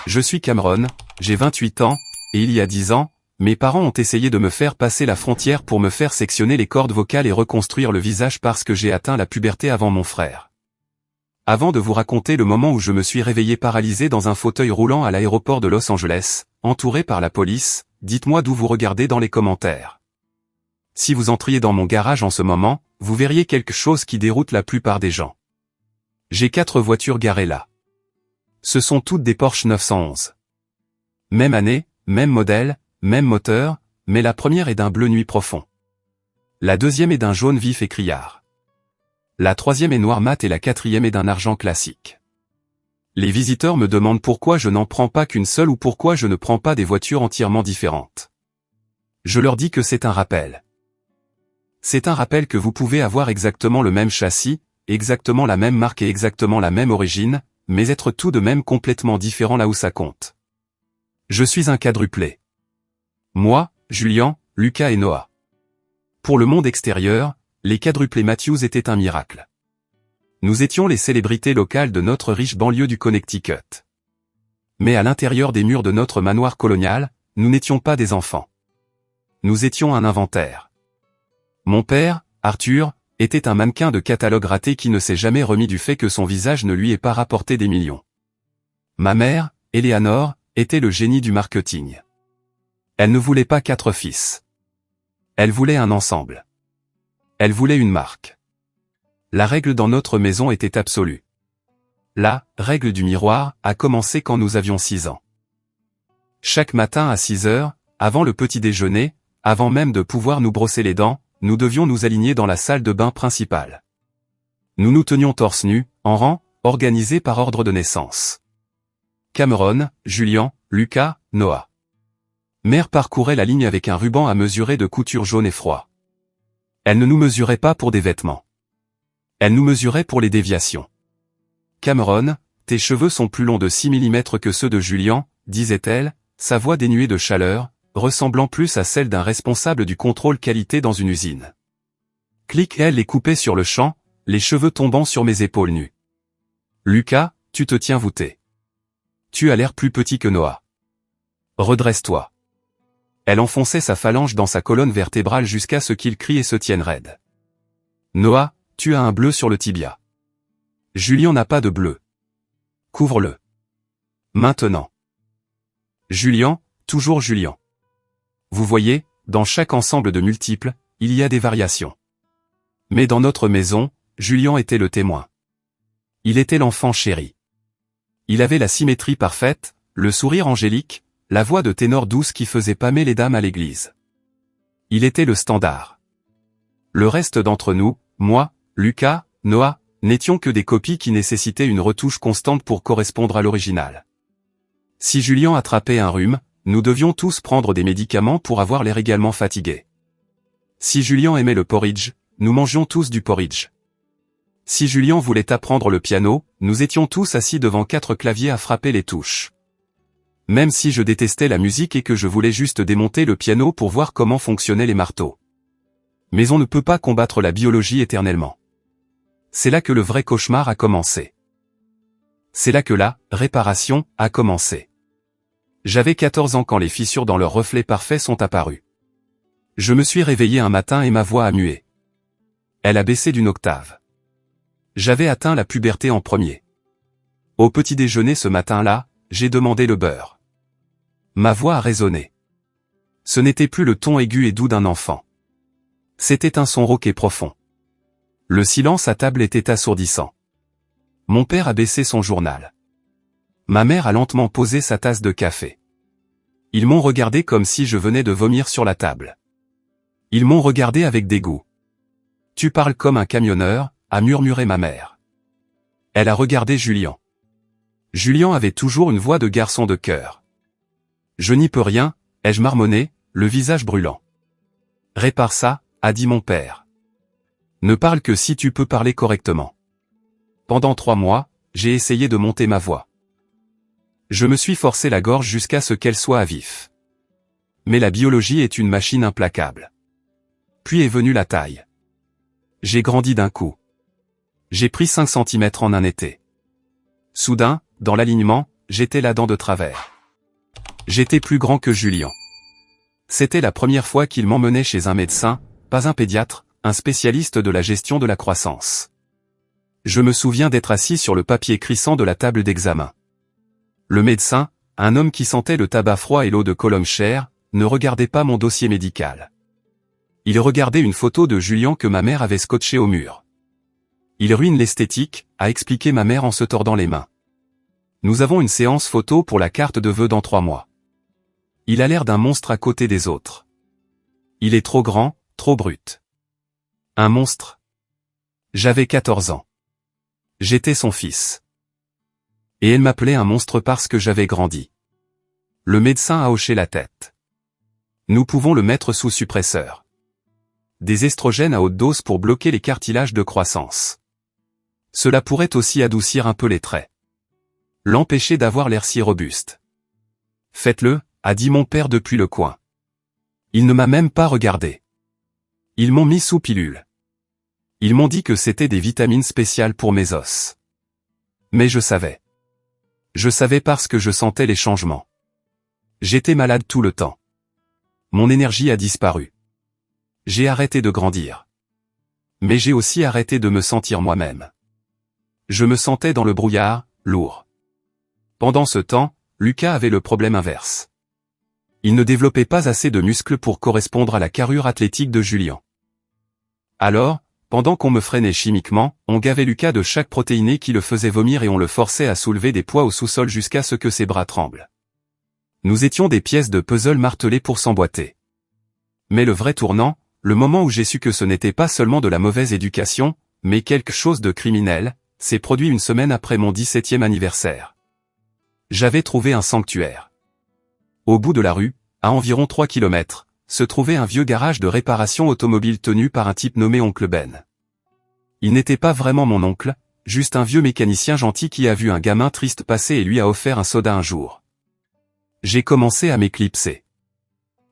Je suis Cameron, j'ai 28 ans, et il y a 10 ans, mes parents ont essayé de me faire passer la frontière pour me faire sectionner les cordes vocales et reconstruire le visage parce que j'ai atteint la puberté avant mon frère. Avant de vous raconter le moment où je me suis réveillé paralysé dans un fauteuil roulant à l'aéroport de Los Angeles, entouré par la police, dites-moi d'où vous regardez dans les commentaires. Si vous entriez dans mon garage en ce moment, vous verriez quelque chose qui déroute la plupart des gens. J'ai 4 voitures garées là. Ce sont toutes des Porsche 911. Même année, même modèle, même moteur, mais la première est d'un bleu nuit profond. La deuxième est d'un jaune vif et criard. La troisième est noir mat et la quatrième est d'un argent classique. Les visiteurs me demandent pourquoi je n'en prends pas qu'une seule ou pourquoi je ne prends pas des voitures entièrement différentes. Je leur dis que c'est un rappel. C'est un rappel que vous pouvez avoir exactement le même châssis, exactement la même marque et exactement la même origine, mais être tout de même complètement différent là où ça compte. Je suis un quadruplé. Moi, Julian, Lucas et Noah. Pour le monde extérieur, les quadruplés Matthews étaient un miracle. Nous étions les célébrités locales de notre riche banlieue du Connecticut. Mais à l'intérieur des murs de notre manoir colonial, nous n'étions pas des enfants. Nous étions un inventaire. Mon père, Arthur, était un mannequin de catalogue raté qui ne s'est jamais remis du fait que son visage ne lui ait pas rapporté des millions. Ma mère, Eleanor, était le génie du marketing. Elle ne voulait pas 4 fils. Elle voulait un ensemble. Elle voulait une marque. La règle dans notre maison était absolue. La règle du miroir a commencé quand nous avions 6 ans. Chaque matin à 6 heures, avant le petit déjeuner, avant même de pouvoir nous brosser les dents, nous devions nous aligner dans la salle de bain principale. Nous nous tenions torse nu, en rang, organisés par ordre de naissance. Cameron, Julian, Lucas, Noah. Mère parcourait la ligne avec un ruban à mesurer de couture jaune et froid. Elle ne nous mesurait pas pour des vêtements. Elle nous mesurait pour les déviations. Cameron, tes cheveux sont plus longs de 6 mm que ceux de Julian, disait-elle, sa voix dénuée de chaleur, ressemblant plus à celle d'un responsable du contrôle qualité dans une usine. Clic, elle les coupait sur le champ, les cheveux tombant sur mes épaules nues. Lucas, tu te tiens voûté. Tu as l'air plus petit que Noah. Redresse-toi. Elle enfonçait sa phalange dans sa colonne vertébrale jusqu'à ce qu'il crie et se tienne raide. Noah, tu as un bleu sur le tibia. Julian n'a pas de bleu. Couvre-le. Maintenant. Julian, toujours Julian. Vous voyez, dans chaque ensemble de multiples, il y a des variations. Mais dans notre maison, Julian était le témoin. Il était l'enfant chéri. Il avait la symétrie parfaite, le sourire angélique, la voix de ténor douce qui faisait pâmer les dames à l'église. Il était le standard. Le reste d'entre nous, moi, Lucas, Noah, n'étions que des copies qui nécessitaient une retouche constante pour correspondre à l'original. Si Julian attrapait un rhume, nous devions tous prendre des médicaments pour avoir l'air également fatigués. Si Julian aimait le porridge, nous mangions tous du porridge. Si Julian voulait apprendre le piano, nous étions tous assis devant 4 claviers à frapper les touches. Même si je détestais la musique et que je voulais juste démonter le piano pour voir comment fonctionnaient les marteaux. Mais on ne peut pas combattre la biologie éternellement. C'est là que le vrai cauchemar a commencé. C'est là que la réparation a commencé. J'avais 14 ans quand les fissures dans leur reflet parfait sont apparues. Je me suis réveillé un matin et ma voix a mué. Elle a baissé d'une octave. J'avais atteint la puberté en premier. Au petit déjeuner ce matin-là, j'ai demandé le beurre. Ma voix a résonné. Ce n'était plus le ton aigu et doux d'un enfant. C'était un son rauque et profond. Le silence à table était assourdissant. Mon père a baissé son journal. Ma mère a lentement posé sa tasse de café. Ils m'ont regardé comme si je venais de vomir sur la table. Ils m'ont regardé avec dégoût. Tu parles comme un camionneur, a murmuré ma mère. Elle a regardé Julian. Julian avait toujours une voix de garçon de cœur. Je n'y peux rien, ai-je marmonné, le visage brûlant. Répare ça, a dit mon père. Ne parle que si tu peux parler correctement. Pendant 3 mois, j'ai essayé de monter ma voix. Je me suis forcé la gorge jusqu'à ce qu'elle soit à vif. Mais la biologie est une machine implacable. Puis est venue la taille. J'ai grandi d'un coup. J'ai pris 5 cm en un été. Soudain, dans l'alignement, j'étais la dent de travers. J'étais plus grand que Julien. C'était la première fois qu'il m'emmenait chez un médecin, pas un pédiatre, un spécialiste de la gestion de la croissance. Je me souviens d'être assis sur le papier crissant de la table d'examen. Le médecin, un homme qui sentait le tabac froid et l'eau de Colombe chère, ne regardait pas mon dossier médical. Il regardait une photo de Julien que ma mère avait scotchée au mur. Il ruine l'esthétique, a expliqué ma mère en se tordant les mains. Nous avons une séance photo pour la carte de vœux dans 3 mois. Il a l'air d'un monstre à côté des autres. Il est trop grand, trop brut. Un monstre. J'avais 14 ans. J'étais son fils. Et elle m'appelait un monstre parce que j'avais grandi. Le médecin a hoché la tête. Nous pouvons le mettre sous suppresseur. Des estrogènes à haute dose pour bloquer les cartilages de croissance. Cela pourrait aussi adoucir un peu les traits. L'empêcher d'avoir l'air si robuste. Faites-le, a dit mon père depuis le coin. Il ne m'a même pas regardé. Ils m'ont mis sous pilule. Ils m'ont dit que c'était des vitamines spéciales pour mes os. Mais je savais. Je savais parce que je sentais les changements. J'étais malade tout le temps. Mon énergie a disparu. J'ai arrêté de grandir. Mais j'ai aussi arrêté de me sentir moi-même. Je me sentais dans le brouillard, lourd. Pendant ce temps, Lucas avait le problème inverse. Il ne développait pas assez de muscles pour correspondre à la carrure athlétique de Julien. Alors, pendant qu'on me freinait chimiquement, on gavait Lucas de chaque protéiné qui le faisait vomir et on le forçait à soulever des poids au sous-sol jusqu'à ce que ses bras tremblent. Nous étions des pièces de puzzle martelées pour s'emboîter. Mais le vrai tournant, le moment où j'ai su que ce n'était pas seulement de la mauvaise éducation, mais quelque chose de criminel, s'est produit une semaine après mon 17e anniversaire. J'avais trouvé un sanctuaire. Au bout de la rue, à environ 3 km, se trouvait un vieux garage de réparation automobile tenu par un type nommé Oncle Ben. Il n'était pas vraiment mon oncle, juste un vieux mécanicien gentil qui a vu un gamin triste passer et lui a offert un soda un jour. J'ai commencé à m'éclipser.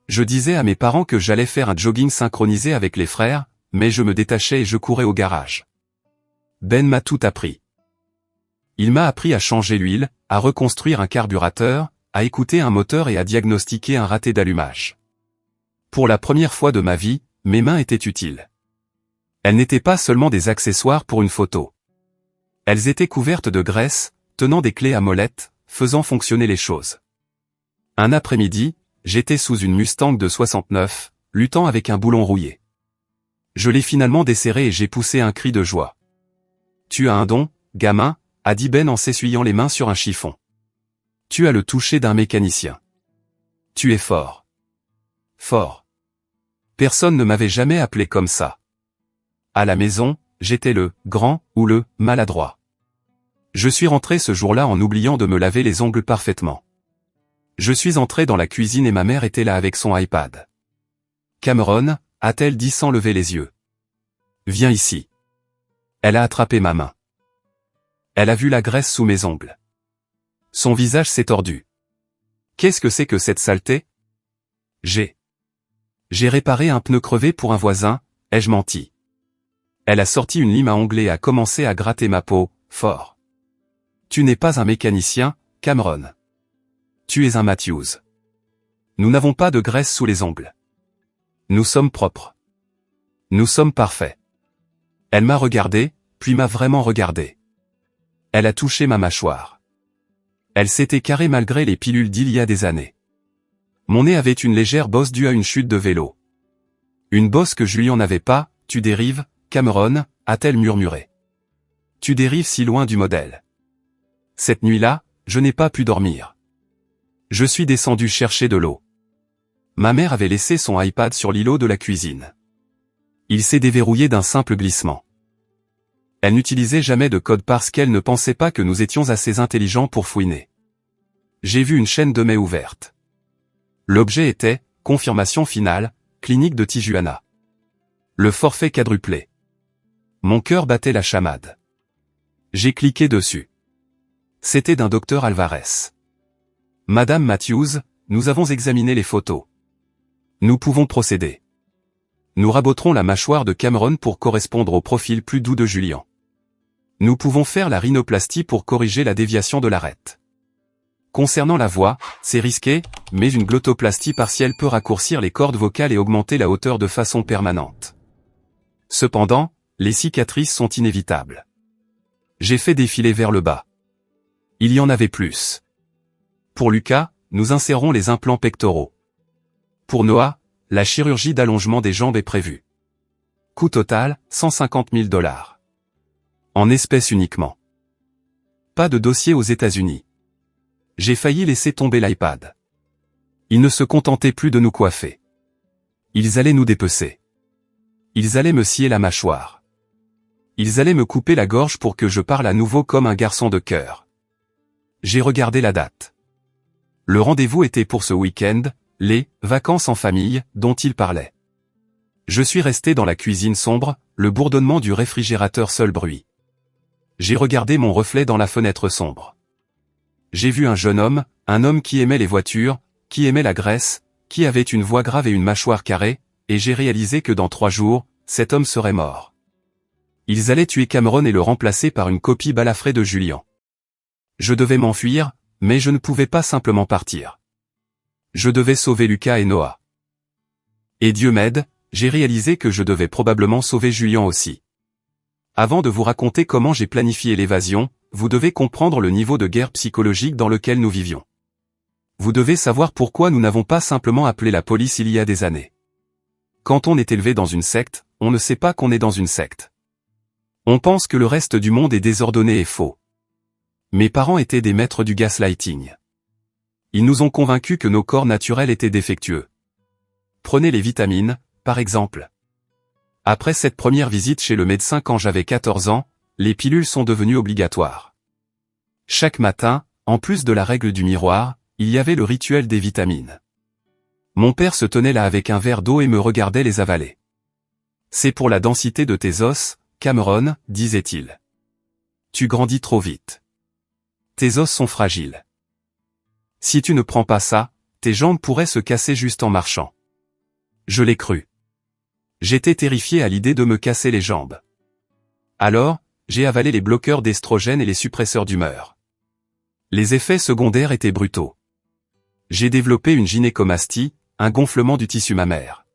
Je disais à mes parents que j'allais faire un jogging synchronisé avec les frères, mais je me détachais et je courais au garage. Ben m'a tout appris. Il m'a appris à changer l'huile, à reconstruire un carburateur, à écouter un moteur et à diagnostiquer un raté d'allumage. Pour la première fois de ma vie, mes mains étaient utiles. Elles n'étaient pas seulement des accessoires pour une photo. Elles étaient couvertes de graisse, tenant des clés à molette, faisant fonctionner les choses. Un après-midi, j'étais sous une Mustang de 69, luttant avec un boulon rouillé. Je l'ai finalement desserré et j'ai poussé un cri de joie. « Tu as un don, gamin », a dit Ben en s'essuyant les mains sur un chiffon. « Tu as le toucher d'un mécanicien. Tu es fort. Fort. » Personne ne m'avait jamais appelé comme ça. À la maison, j'étais le « grand » ou le « maladroit ». Je suis rentré ce jour-là en oubliant de me laver les ongles parfaitement. Je suis entré dans la cuisine et ma mère était là avec son iPad. « Cameron », a-t-elle dit sans lever les yeux. « Viens ici. » Elle a attrapé ma main. Elle a vu la graisse sous mes ongles. Son visage s'est tordu. « Qu'est-ce que c'est que cette saleté ? » J'ai réparé un pneu crevé pour un voisin, ai-je menti. Elle a sorti une lime à ongles et a commencé à gratter ma peau, fort. « Tu n'es pas un mécanicien, Cameron. Tu es un Matthews. Nous n'avons pas de graisse sous les ongles. Nous sommes propres. Nous sommes parfaits. » Elle m'a regardé, puis m'a vraiment regardé. Elle a touché ma mâchoire. Elle s'était carrée malgré les pilules d'il y a des années. Mon nez avait une légère bosse due à une chute de vélo. Une bosse que Julien n'avait pas. « Tu dérives, Cameron », a-t-elle murmuré. « Tu dérives si loin du modèle. » Cette nuit-là, je n'ai pas pu dormir. Je suis descendu chercher de l'eau. Ma mère avait laissé son iPad sur l'îlot de la cuisine. Il s'est déverrouillé d'un simple glissement. Elle n'utilisait jamais de code parce qu'elle ne pensait pas que nous étions assez intelligents pour fouiner. J'ai vu une chaîne de mails ouverte. L'objet était « Confirmation finale, clinique de Tijuana ». Le forfait quadruplé. Mon cœur battait la chamade. J'ai cliqué dessus. C'était d'un docteur Alvarez. « Madame Matthews, nous avons examiné les photos. Nous pouvons procéder. Nous raboterons la mâchoire de Cameron pour correspondre au profil plus doux de Julien. Nous pouvons faire la rhinoplastie pour corriger la déviation de l'arête. Concernant la voix, c'est risqué, mais une glottoplastie partielle peut raccourcir les cordes vocales et augmenter la hauteur de façon permanente. Cependant, les cicatrices sont inévitables. J'ai fait défiler vers le bas. Il y en avait plus. Pour Lucas, nous insérons les implants pectoraux. Pour Noah, la chirurgie d'allongement des jambes est prévue. Coût total, 150 000 $. En espèces uniquement. Pas de dossier aux États-Unis. J'ai failli laisser tomber l'iPad. Ils ne se contentaient plus de nous coiffer. Ils allaient nous dépecer. Ils allaient me scier la mâchoire. Ils allaient me couper la gorge pour que je parle à nouveau comme un garçon de cœur. J'ai regardé la date. Le rendez-vous était pour ce week-end, les « vacances en famille » dont il parlait. Je suis resté dans la cuisine sombre, le bourdonnement du réfrigérateur seul bruit. J'ai regardé mon reflet dans la fenêtre sombre. J'ai vu un jeune homme, un homme qui aimait les voitures, qui aimait la Grèce, qui avait une voix grave et une mâchoire carrée, et j'ai réalisé que dans 3 jours, cet homme serait mort. Ils allaient tuer Cameron et le remplacer par une copie balafrée de Julian. Je devais m'enfuir, mais je ne pouvais pas simplement partir. Je devais sauver Lucas et Noah. Et Dieu m'aide, j'ai réalisé que je devais probablement sauver Julian aussi. Avant de vous raconter comment j'ai planifié l'évasion, vous devez comprendre le niveau de guerre psychologique dans lequel nous vivions. Vous devez savoir pourquoi nous n'avons pas simplement appelé la police il y a des années. Quand on est élevé dans une secte, on ne sait pas qu'on est dans une secte. On pense que le reste du monde est désordonné et faux. Mes parents étaient des maîtres du gaslighting. Ils nous ont convaincus que nos corps naturels étaient défectueux. Prenez les vitamines, par exemple. Après cette première visite chez le médecin quand j'avais 14 ans, les pilules sont devenues obligatoires. Chaque matin, en plus de la règle du miroir, il y avait le rituel des vitamines. Mon père se tenait là avec un verre d'eau et me regardait les avaler. C'est pour la densité de tes os, Cameron, disait-il. Tu grandis trop vite. Tes os sont fragiles. Si tu ne prends pas ça, tes jambes pourraient se casser juste en marchant. Je l'ai cru. J'étais terrifié à l'idée de me casser les jambes. Alors, j'ai avalé les bloqueurs d'estrogène et les suppresseurs d'humeur. Les effets secondaires étaient brutaux. J'ai développé une gynécomastie, un gonflement du tissu mammaire.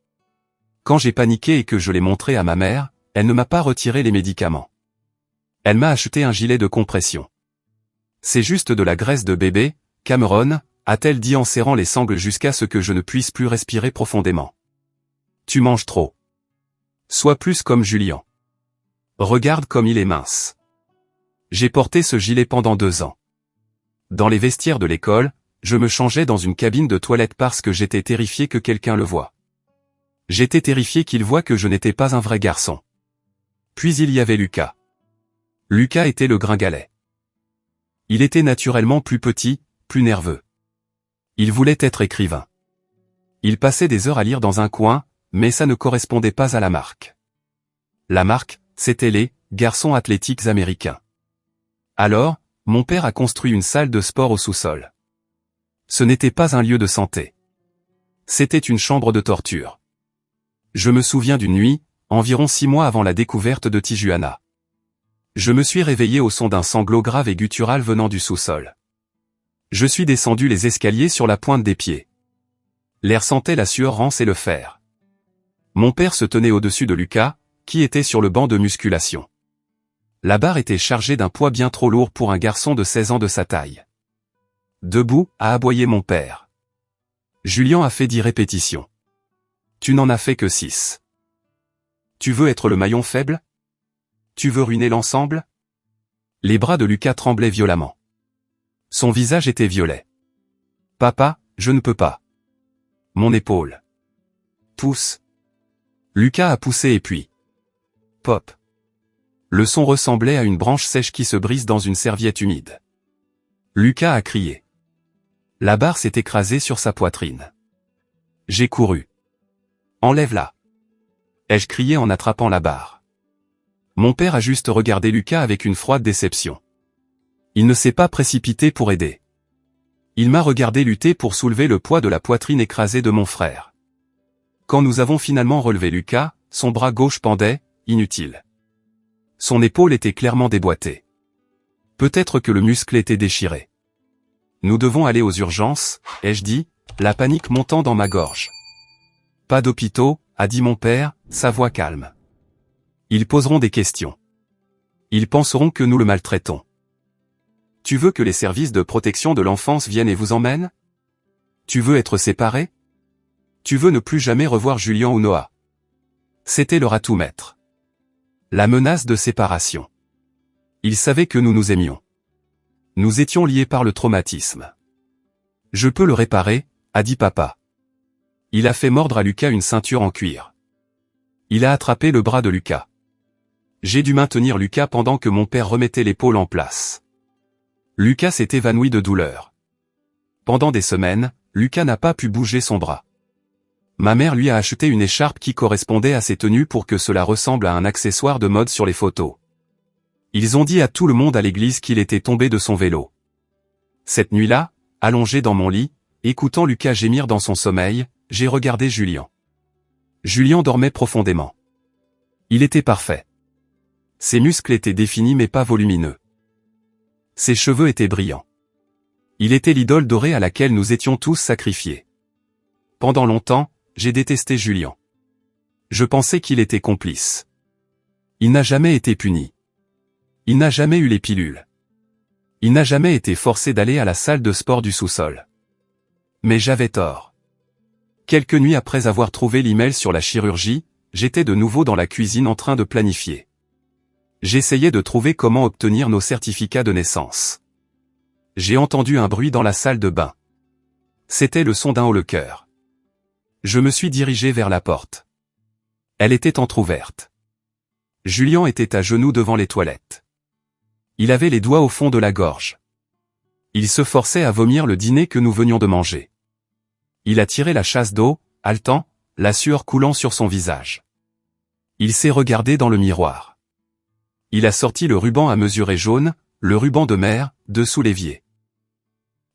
Quand j'ai paniqué et que je l'ai montré à ma mère, elle ne m'a pas retiré les médicaments. Elle m'a acheté un gilet de compression. C'est juste de la graisse de bébé, Cameron, a-t-elle dit en serrant les sangles jusqu'à ce que je ne puisse plus respirer profondément. Tu manges trop. Sois plus comme Julian. Regarde comme il est mince. J'ai porté ce gilet pendant 2 ans. Dans les vestiaires de l'école, je me changeais dans une cabine de toilette parce que j'étais terrifié que quelqu'un le voie. J'étais terrifié qu'il voie que je n'étais pas un vrai garçon. Puis il y avait Lucas. Lucas était le gringalet. Il était naturellement plus petit, plus nerveux. Il voulait être écrivain. Il passait des heures à lire dans un coin, mais ça ne correspondait pas à la marque. La marque, c'était les garçons athlétiques américains. Alors, mon père a construit une salle de sport au sous-sol. Ce n'était pas un lieu de santé. C'était une chambre de torture. Je me souviens d'une nuit, environ 6 mois avant la découverte de Tijuana. Je me suis réveillé au son d'un sanglot grave et guttural venant du sous-sol. Je suis descendu les escaliers sur la pointe des pieds. L'air sentait la sueur rance et le fer. Mon père se tenait au-dessus de Lucas, qui était sur le banc de musculation. La barre était chargée d'un poids bien trop lourd pour un garçon de 16 ans de sa taille. Debout, a aboyé mon père. Julian a fait 10 répétitions. Tu n'en as fait que 6. Tu veux être le maillon faible? Tu veux ruiner l'ensemble? Les bras de Lucas tremblaient violemment. Son visage était violet. Papa, je ne peux pas. Mon épaule. Pousse. Lucas a poussé et puis. Pop. Le son ressemblait à une branche sèche qui se brise dans une serviette humide. Lucas a crié. La barre s'est écrasée sur sa poitrine. J'ai couru. Enlève-la. Ai-je crié en attrapant la barre. Mon père a juste regardé Lucas avec une froide déception. Il ne s'est pas précipité pour aider. Il m'a regardé lutter pour soulever le poids de la poitrine écrasée de mon frère. Quand nous avons finalement relevé Lucas, son bras gauche pendait, inutile. Son épaule était clairement déboîtée. Peut-être que le muscle était déchiré. Nous devons aller aux urgences, ai-je dit, la panique montant dans ma gorge. Pas d'hôpitaux, a dit mon père, sa voix calme. Ils poseront des questions. Ils penseront que nous le maltraitons. Tu veux que les services de protection de l'enfance viennent et vous emmènent? Tu veux être séparés? Tu veux ne plus jamais revoir Julien ou Noah? C'était leur atout maître. La menace de séparation. Ils savaient que nous nous aimions. Nous étions liés par le traumatisme. Je peux le réparer, a dit papa. Il a fait mordre à Lucas une ceinture en cuir. Il a attrapé le bras de Lucas. J'ai dû maintenir Lucas pendant que mon père remettait l'épaule en place. Lucas s'est évanoui de douleur. Pendant des semaines, Lucas n'a pas pu bouger son bras. Ma mère lui a acheté une écharpe qui correspondait à ses tenues pour que cela ressemble à un accessoire de mode sur les photos. Ils ont dit à tout le monde à l'église qu'il était tombé de son vélo. Cette nuit-là, allongé dans mon lit, écoutant Lucas gémir dans son sommeil, j'ai regardé Julien. Julien dormait profondément. Il était parfait. Ses muscles étaient définis mais pas volumineux. Ses cheveux étaient brillants. Il était l'idole dorée à laquelle nous étions tous sacrifiés. Pendant longtemps, j'ai détesté Julien. Je pensais qu'il était complice. Il n'a jamais été puni. Il n'a jamais eu les pilules. Il n'a jamais été forcé d'aller à la salle de sport du sous-sol. Mais j'avais tort. Quelques nuits après avoir trouvé l'email sur la chirurgie, j'étais de nouveau dans la cuisine en train de planifier. J'essayais de trouver comment obtenir nos certificats de naissance. J'ai entendu un bruit dans la salle de bain. C'était le son d'un haut-le-cœur. Je me suis dirigé vers la porte. Elle était entr'ouverte. Julien était à genoux devant les toilettes. Il avait les doigts au fond de la gorge. Il se forçait à vomir le dîner que nous venions de manger. Il a tiré la chasse d'eau, haletant, la sueur coulant sur son visage. Il s'est regardé dans le miroir. Il a sorti le ruban à mesurer jaune, le ruban de mer, dessous l'évier.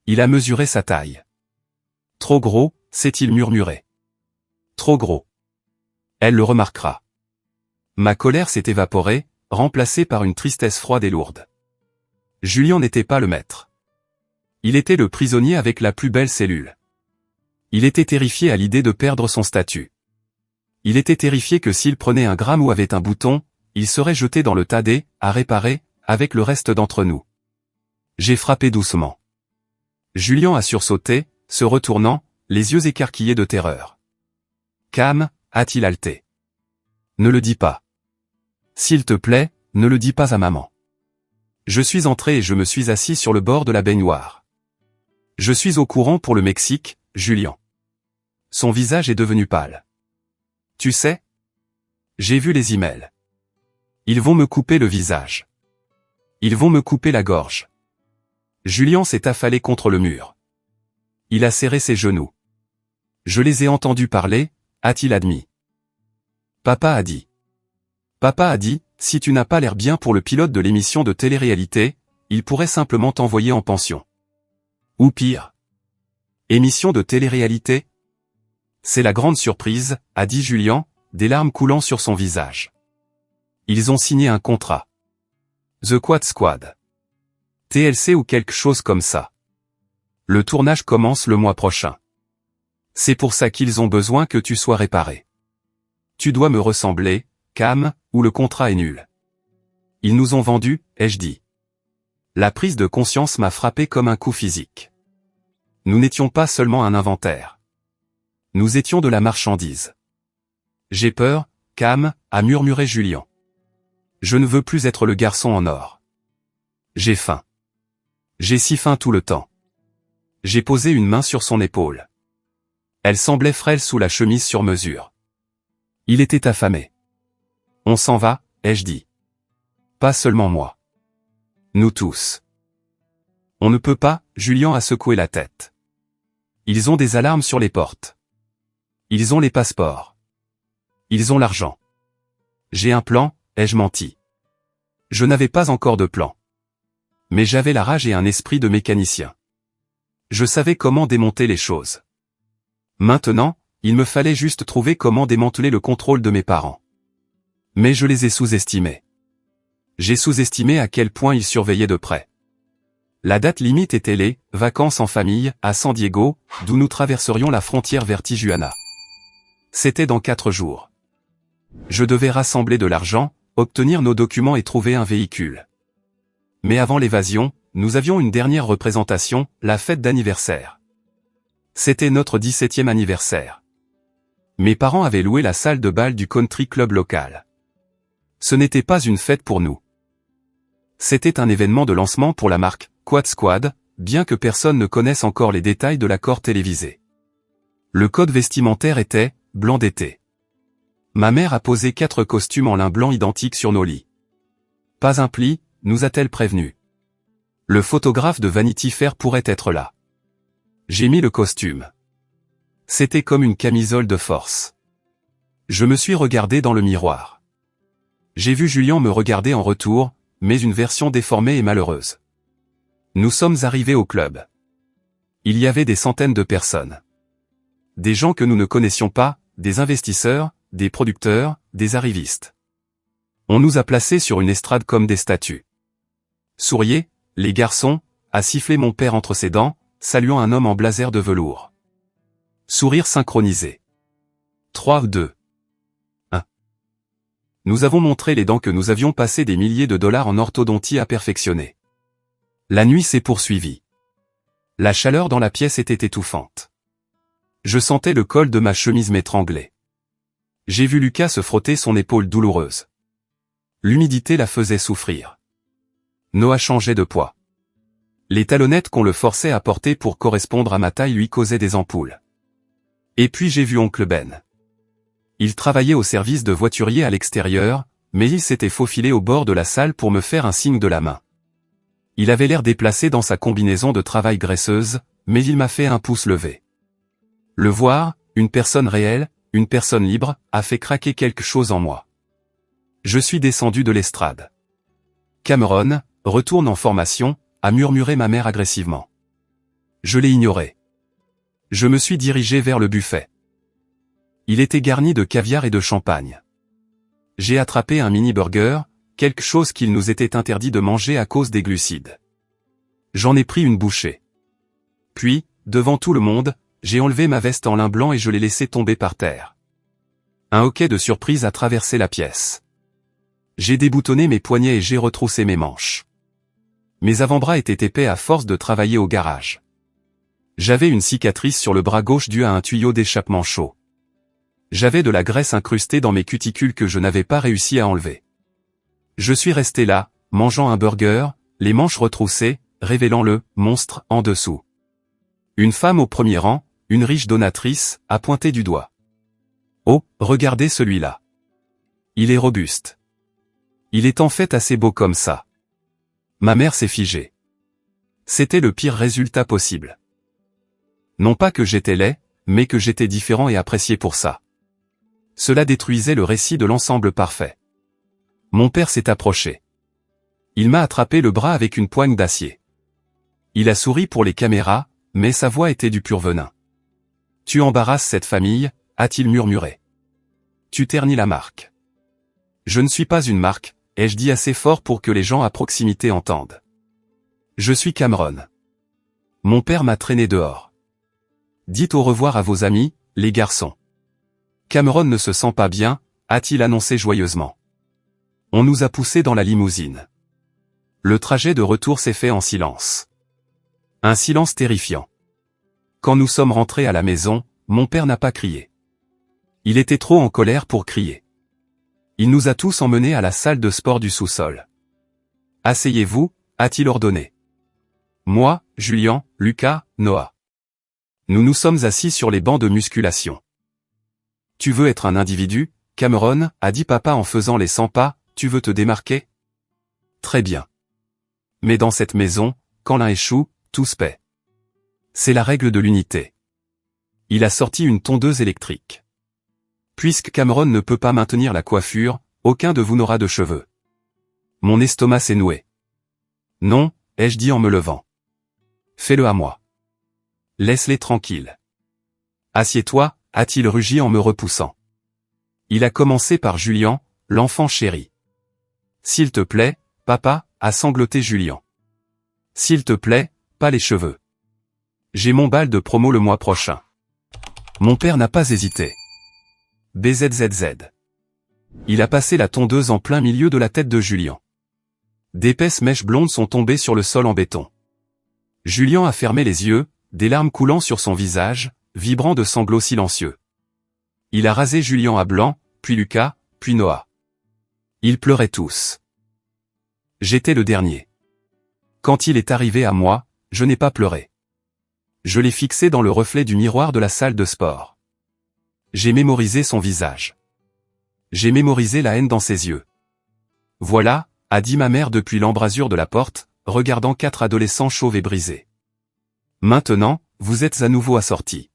Il a mesuré sa taille. Trop gros, s'est-il murmuré. Trop gros. Elle le remarquera. Ma colère s'est évaporée, remplacée par une tristesse froide et lourde. Julien n'était pas le maître. Il était le prisonnier avec la plus belle cellule. Il était terrifié à l'idée de perdre son statut. Il était terrifié que s'il prenait un gramme ou avait un bouton, il serait jeté dans le tadet, à réparer, avec le reste d'entre nous. J'ai frappé doucement. Julien a sursauté, se retournant, les yeux écarquillés de terreur. Cam, a-t-il haleté. Ne le dis pas. S'il te plaît, ne le dis pas à maman. Je suis entré et je me suis assis sur le bord de la baignoire. Je suis au courant pour le Mexique, Julien. Son visage est devenu pâle. Tu sais? J'ai vu les emails. Ils vont me couper le visage. Ils vont me couper la gorge. Julien s'est affalé contre le mur. Il a serré ses genoux. Je les ai entendus parler, a-t-il admis. Papa a dit. Papa a dit, si tu n'as pas l'air bien pour le pilote de l'émission de télé-réalité, il pourrait simplement t'envoyer en pension. Ou pire. Émission de télé-réalité? C'est la grande surprise, a dit Julien, des larmes coulant sur son visage. Ils ont signé un contrat. The Quad Squad. TLC ou quelque chose comme ça. Le tournage commence le mois prochain. C'est pour ça qu'ils ont besoin que tu sois réparé. Tu dois me ressembler, Cam, ou le contrat est nul. Ils nous ont vendus, ai-je dit. La prise de conscience m'a frappé comme un coup physique. Nous n'étions pas seulement un inventaire. Nous étions de la marchandise. J'ai peur, Cam, a murmuré Julien. Je ne veux plus être le garçon en or. J'ai faim. J'ai si faim tout le temps. J'ai posé une main sur son épaule. Elle semblait frêle sous la chemise sur mesure. Il était affamé. On s'en va, ai-je dit. Pas seulement moi. Nous tous. On ne peut pas, Julien a secoué la tête. Ils ont des alarmes sur les portes. Ils ont les passeports. Ils ont l'argent. J'ai un plan, ai-je menti. Je n'avais pas encore de plan. Mais j'avais la rage et un esprit de mécanicien. Je savais comment démonter les choses. Maintenant, il me fallait juste trouver comment démanteler le contrôle de mes parents. Mais je les ai sous-estimés. J'ai sous-estimé à quel point ils surveillaient de près. La date limite était les vacances en famille à San Diego, d'où nous traverserions la frontière vers Tijuana. C'était dans 4 jours. Je devais rassembler de l'argent, obtenir nos documents et trouver un véhicule. Mais avant l'évasion, nous avions une dernière représentation, la fête d'anniversaire. C'était notre 17e anniversaire. Mes parents avaient loué la salle de bal du country club local. Ce n'était pas une fête pour nous. C'était un événement de lancement pour la marque Quad Squad, bien que personne ne connaisse encore les détails de l'accord télévisé. Le code vestimentaire était blanc d'été. Ma mère a posé 4 costumes en lin blanc identiques sur nos lits. Pas un pli, nous a-t-elle prévenu. Le photographe de Vanity Fair pourrait être là. J'ai mis le costume. C'était comme une camisole de force. Je me suis regardé dans le miroir. J'ai vu Julien me regarder en retour, mais une version déformée et malheureuse. Nous sommes arrivés au club. Il y avait des centaines de personnes. Des gens que nous ne connaissions pas, des investisseurs, des producteurs, des arrivistes. On nous a placés sur une estrade comme des statues. Souriez, les garçons, a sifflé mon père entre ses dents, saluant un homme en blazer de velours. Sourire synchronisé. 3, 2, 1. Nous avons montré les dents que nous avions passé des milliers de dollars en orthodontie à perfectionner. La nuit s'est poursuivie. La chaleur dans la pièce était étouffante. Je sentais le col de ma chemise m'étrangler. J'ai vu Lucas se frotter son épaule douloureuse. L'humidité la faisait souffrir. Noah changeait de poids. Les talonnettes qu'on le forçait à porter pour correspondre à ma taille lui causaient des ampoules. Et puis j'ai vu oncle Ben. Il travaillait au service de voiturier à l'extérieur, mais il s'était faufilé au bord de la salle pour me faire un signe de la main. Il avait l'air déplacé dans sa combinaison de travail graisseuse, mais il m'a fait un pouce levé. Le voir, une personne réelle, une personne libre, a fait craquer quelque chose en moi. Je suis descendu de l'estrade. Cameron, retourne en formation, a murmuré ma mère agressivement. Je l'ai ignoré. Je me suis dirigé vers le buffet. Il était garni de caviar et de champagne. J'ai attrapé un mini-burger, quelque chose qu'il nous était interdit de manger à cause des glucides. J'en ai pris une bouchée. Puis, devant tout le monde, j'ai enlevé ma veste en lin blanc et je l'ai laissée tomber par terre. Un hoquet de surprise a traversé la pièce. J'ai déboutonné mes poignets et j'ai retroussé mes manches. Mes avant-bras étaient épais à force de travailler au garage. J'avais une cicatrice sur le bras gauche due à un tuyau d'échappement chaud. J'avais de la graisse incrustée dans mes cuticules que je n'avais pas réussi à enlever. Je suis resté là, mangeant un burger, les manches retroussées, révélant le monstre en dessous. Une femme au premier rang, une riche donatrice, a pointé du doigt. Oh, regardez celui-là. Il est robuste. Il est en fait assez beau comme ça. Ma mère s'est figée. C'était le pire résultat possible. Non pas que j'étais laid, mais que j'étais différent et apprécié pour ça. Cela détruisait le récit de l'ensemble parfait. Mon père s'est approché. Il m'a attrapé le bras avec une poigne d'acier. Il a souri pour les caméras, mais sa voix était du pur venin. Tu embarrasses cette famille, a-t-il murmuré. Tu ternis la marque. Je ne suis pas une marque, ai-je dit assez fort pour que les gens à proximité entendent. Je suis Cameron. Mon père m'a traîné dehors. Dites au revoir à vos amis, les garçons. Cameron ne se sent pas bien, a-t-il annoncé joyeusement. On nous a poussés dans la limousine. Le trajet de retour s'est fait en silence. Un silence terrifiant. Quand nous sommes rentrés à la maison, mon père n'a pas crié. Il était trop en colère pour crier. Il nous a tous emmenés à la salle de sport du sous-sol. Asseyez-vous, a-t-il ordonné. Moi, Julien, Lucas, Noah. Nous nous sommes assis sur les bancs de musculation. Tu veux être un individu, Cameron, a dit papa en faisant les 100 pas, tu veux te démarquer? Très bien. Mais dans cette maison, quand l'un échoue, tous paient. C'est la règle de l'unité. Il a sorti une tondeuse électrique. Puisque Cameron ne peut pas maintenir la coiffure, aucun de vous n'aura de cheveux. Mon estomac s'est noué. Non, ai-je dit en me levant. Fais-le à moi. Laisse-les tranquilles. Assieds-toi, a-t-il rugi en me repoussant. Il a commencé par Julien, l'enfant chéri. S'il te plaît, papa, a sangloté Julien. S'il te plaît, pas les cheveux. J'ai mon bal de promo le mois prochain. Mon père n'a pas hésité. BZZZ. Il a passé la tondeuse en plein milieu de la tête de Julien. D'épaisses mèches blondes sont tombées sur le sol en béton. Julien a fermé les yeux, des larmes coulant sur son visage, vibrant de sanglots silencieux. Il a rasé Julien à blanc, puis Lucas, puis Noah. Ils pleuraient tous. J'étais le dernier. Quand il est arrivé à moi, je n'ai pas pleuré. Je l'ai fixé dans le reflet du miroir de la salle de sport. J'ai mémorisé son visage. J'ai mémorisé la haine dans ses yeux. Voilà, a dit ma mère depuis l'embrasure de la porte, regardant 4 adolescents chauves et brisés. Maintenant, vous êtes à nouveau assortis.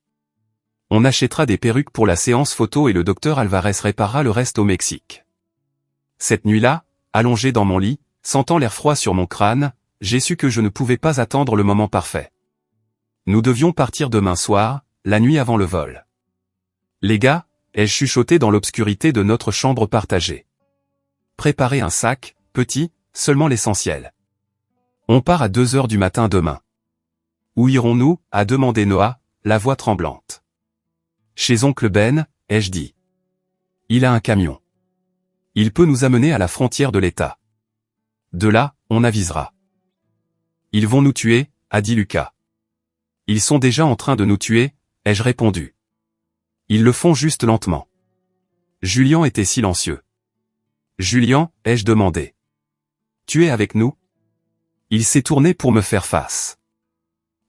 On achètera des perruques pour la séance photo et le docteur Alvarez réparera le reste au Mexique. Cette nuit-là, allongé dans mon lit, sentant l'air froid sur mon crâne, j'ai su que je ne pouvais pas attendre le moment parfait. Nous devions partir demain soir, la nuit avant le vol. Les gars, ai-je chuchoté dans l'obscurité de notre chambre partagée. Préparez un sac, petit, seulement l'essentiel. On part à 2 heures du matin demain. Où irons-nous, a demandé Noah, la voix tremblante. Chez oncle Ben, ai-je dit. Il a un camion. Il peut nous amener à la frontière de l'État. De là, on avisera. Ils vont nous tuer, a dit Lucas. Ils sont déjà en train de nous tuer, ai-je répondu. Ils le font juste lentement. Julien était silencieux. Julien, ai-je demandé. Tu es avec nous? Il s'est tourné pour me faire face.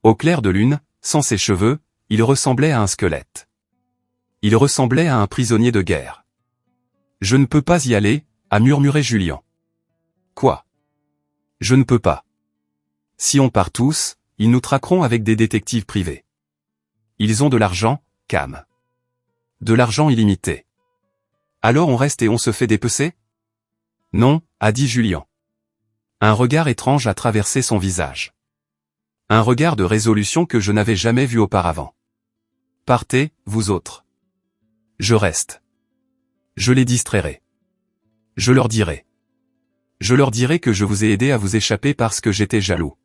Au clair de lune, sans ses cheveux, il ressemblait à un squelette. Il ressemblait à un prisonnier de guerre. Je ne peux pas y aller, a murmuré Julien. Quoi? Je ne peux pas. Si on part tous, ils nous traqueront avec des détectives privés. Ils ont de l'argent, Cam. De l'argent illimité. Alors on reste et on se fait dépecer? Non, a dit Julien. Un regard étrange a traversé son visage. Un regard de résolution que je n'avais jamais vu auparavant. Partez, vous autres. Je reste. Je les distrairai. Je leur dirai. Je leur dirai que je vous ai aidé à vous échapper parce que j'étais jaloux.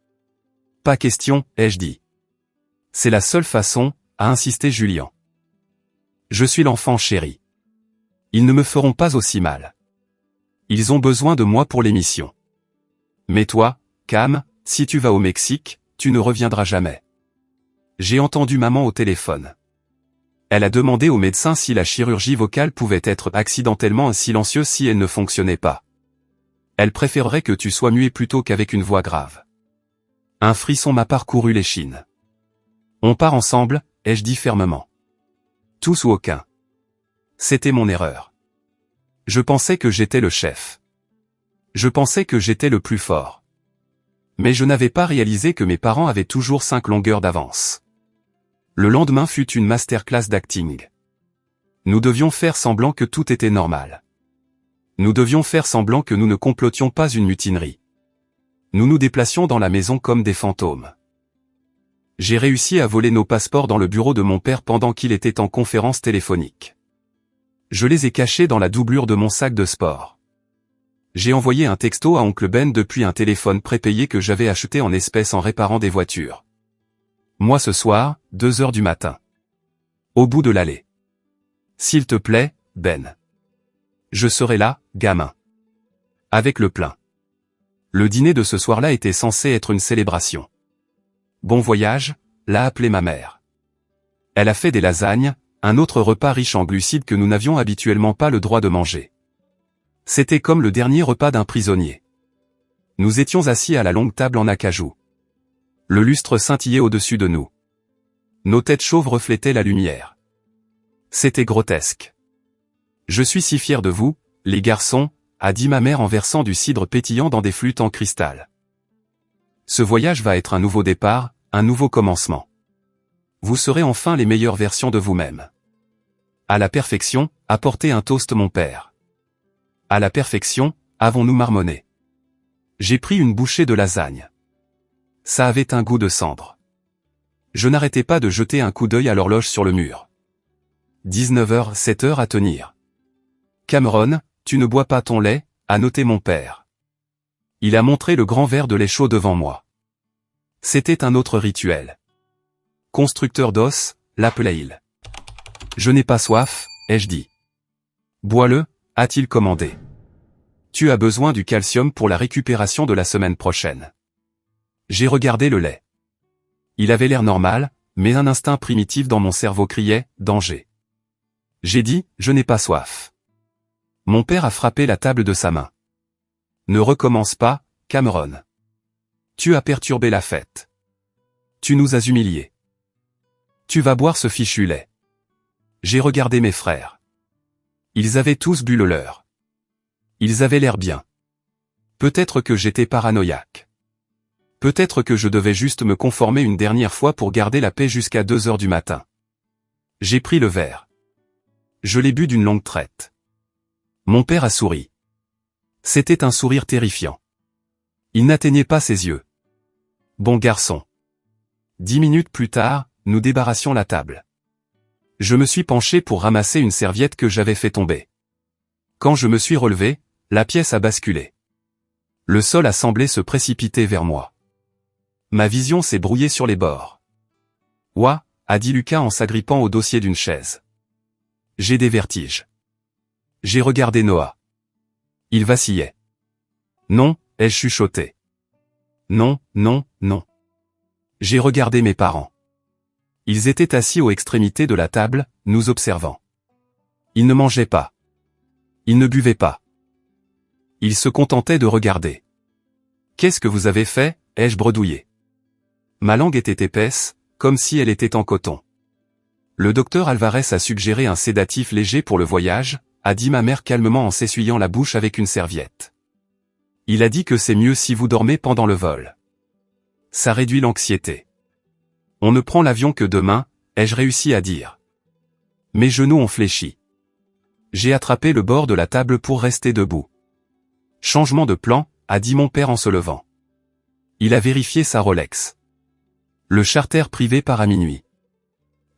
Pas question, ai-je dit. C'est la seule façon, a insisté Julien. Je suis l'enfant chéri. Ils ne me feront pas aussi mal. Ils ont besoin de moi pour l'émission. Mais toi, Cam, si tu vas au Mexique, tu ne reviendras jamais. J'ai entendu maman au téléphone. Elle a demandé au médecin si la chirurgie vocale pouvait être accidentellement silencieuse si elle ne fonctionnait pas. Elle préférerait que tu sois muet plutôt qu'avec une voix grave. Un frisson m'a parcouru l'échine. On part ensemble, ai-je dit fermement. Tous ou aucun. C'était mon erreur. Je pensais que j'étais le chef. Je pensais que j'étais le plus fort. Mais je n'avais pas réalisé que mes parents avaient toujours 5 longueurs d'avance. Le lendemain fut une masterclass d'acting. Nous devions faire semblant que tout était normal. Nous devions faire semblant que nous ne complotions pas une mutinerie. Nous nous déplacions dans la maison comme des fantômes. J'ai réussi à voler nos passeports dans le bureau de mon père pendant qu'il était en conférence téléphonique. Je les ai cachés dans la doublure de mon sac de sport. J'ai envoyé un texto à oncle Ben depuis un téléphone prépayé que j'avais acheté en espèces en réparant des voitures. Moi ce soir, 2 heures du matin. Au bout de l'allée. S'il te plaît, Ben. Je serai là, gamin. Avec le plein. Le dîner de ce soir-là était censé être une célébration. Bon voyage, l'a appelé ma mère. Elle a fait des lasagnes, un autre repas riche en glucides que nous n'avions habituellement pas le droit de manger. C'était comme le dernier repas d'un prisonnier. Nous étions assis à la longue table en acajou. Le lustre scintillait au-dessus de nous. Nos têtes chauves reflétaient la lumière. C'était grotesque. Je suis si fier de vous, les garçons, a dit ma mère en versant du cidre pétillant dans des flûtes en cristal. Ce voyage va être un nouveau départ, un nouveau commencement. Vous serez enfin les meilleures versions de vous-même. À la perfection, apportez un toast mon père. À la perfection, avons-nous marmonné. J'ai pris une bouchée de lasagne. Ça avait un goût de cendre. Je n'arrêtais pas de jeter un coup d'œil à l'horloge sur le mur. 19h, 7h à tenir. Cameron, tu ne bois pas ton lait, a noté mon père. Il a montré le grand verre de lait chaud devant moi. C'était un autre rituel. Constructeur d'os, l'appelait-il. Je n'ai pas soif, ai-je dit. Bois-le, a-t-il commandé. Tu as besoin du calcium pour la récupération de la semaine prochaine. J'ai regardé le lait. Il avait l'air normal, mais un instinct primitif dans mon cerveau criait « danger ». J'ai dit « je n'ai pas soif ». Mon père a frappé la table de sa main. Ne recommence pas, Cameron. Tu as perturbé la fête. Tu nous as humiliés. Tu vas boire ce fichu lait. J'ai regardé mes frères. Ils avaient tous bu le leur. Ils avaient l'air bien. Peut-être que j'étais paranoïaque. Peut-être que je devais juste me conformer une dernière fois pour garder la paix jusqu'à 2 heures du matin. J'ai pris le verre. Je l'ai bu d'une longue traite. Mon père a souri. C'était un sourire terrifiant. Il n'atteignait pas ses yeux. Bon garçon. 10 minutes plus tard, nous débarrassions la table. Je me suis penché pour ramasser une serviette que j'avais fait tomber. Quand je me suis relevé, la pièce a basculé. Le sol a semblé se précipiter vers moi. Ma vision s'est brouillée sur les bords. Ouah, a dit Lucas en s'agrippant au dossier d'une chaise. J'ai des vertiges. J'ai regardé Noah. Il vacillait. Non, ai-je chuchoté. Non, non, non. J'ai regardé mes parents. Ils étaient assis aux extrémités de la table, nous observant. Ils ne mangeaient pas. Ils ne buvaient pas. Ils se contentaient de regarder. Qu'est-ce que vous avez fait, ai-je bredouillé. Ma langue était épaisse, comme si elle était en coton. Le docteur Alvarez a suggéré un sédatif léger pour le voyage, a dit ma mère calmement en s'essuyant la bouche avec une serviette. Il a dit que c'est mieux si vous dormez pendant le vol. Ça réduit l'anxiété. On ne prend l'avion que demain, ai-je réussi à dire. Mes genoux ont fléchi. J'ai attrapé le bord de la table pour rester debout. Changement de plan, a dit mon père en se levant. Il a vérifié sa Rolex. Le charter privé part à minuit.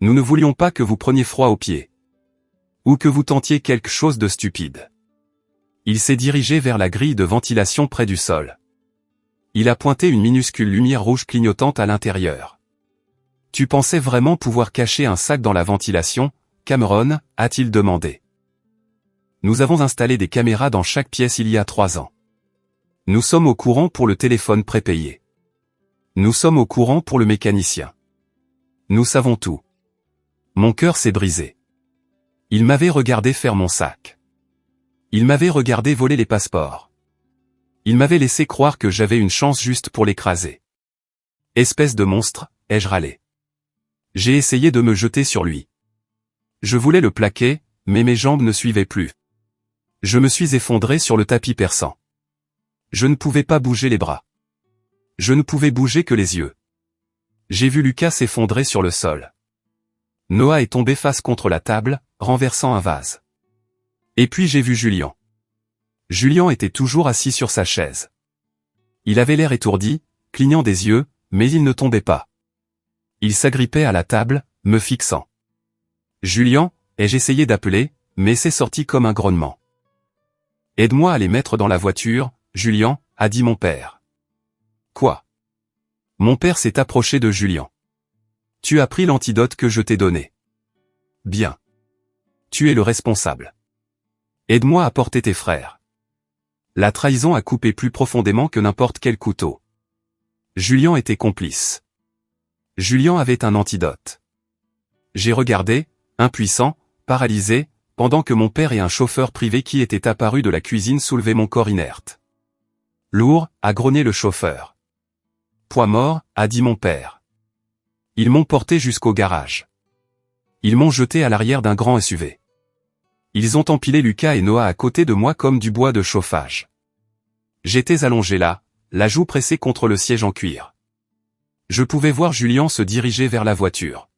Nous ne voulions pas que vous preniez froid aux pieds. Ou que vous tentiez quelque chose de stupide. Il s'est dirigé vers la grille de ventilation près du sol. Il a pointé une minuscule lumière rouge clignotante à l'intérieur. Tu pensais vraiment pouvoir cacher un sac dans la ventilation, Cameron, a-t-il demandé. Nous avons installé des caméras dans chaque pièce il y a 3 ans. Nous sommes au courant pour le téléphone prépayé. Nous sommes au courant pour le mécanicien. Nous savons tout. Mon cœur s'est brisé. Il m'avait regardé faire mon sac. Il m'avait regardé voler les passeports. Il m'avait laissé croire que j'avais une chance juste pour l'écraser. Espèce de monstre, ai-je râlé. J'ai essayé de me jeter sur lui. Je voulais le plaquer, mais mes jambes ne suivaient plus. Je me suis effondré sur le tapis perçant. Je ne pouvais pas bouger les bras. Je ne pouvais bouger que les yeux. J'ai vu Lucas s'effondrer sur le sol. Noah est tombé face contre la table, renversant un vase. Et puis j'ai vu Julian. Julian était toujours assis sur sa chaise. Il avait l'air étourdi, clignant des yeux, mais il ne tombait pas. Il s'agrippait à la table, me fixant. Julian, ai-je essayé d'appeler, mais c'est sorti comme un grognement. Aide-moi à les mettre dans la voiture, Julian, a dit mon père. Quoi? Mon père s'est approché de Julian. Tu as pris l'antidote que je t'ai donné. Bien. Tu es le responsable. Aide-moi à porter tes frères. La trahison a coupé plus profondément que n'importe quel couteau. Julian était complice. Julian avait un antidote. J'ai regardé, impuissant, paralysé, pendant que mon père et un chauffeur privé qui était apparu de la cuisine soulevaient mon corps inerte. Lourd, a grogné le chauffeur. Poids mort, a dit mon père. Ils m'ont porté jusqu'au garage. Ils m'ont jeté à l'arrière d'un grand SUV. Ils ont empilé Lucas et Noah à côté de moi comme du bois de chauffage. J'étais allongé là, la joue pressée contre le siège en cuir. Je pouvais voir Julian se diriger vers la voiture.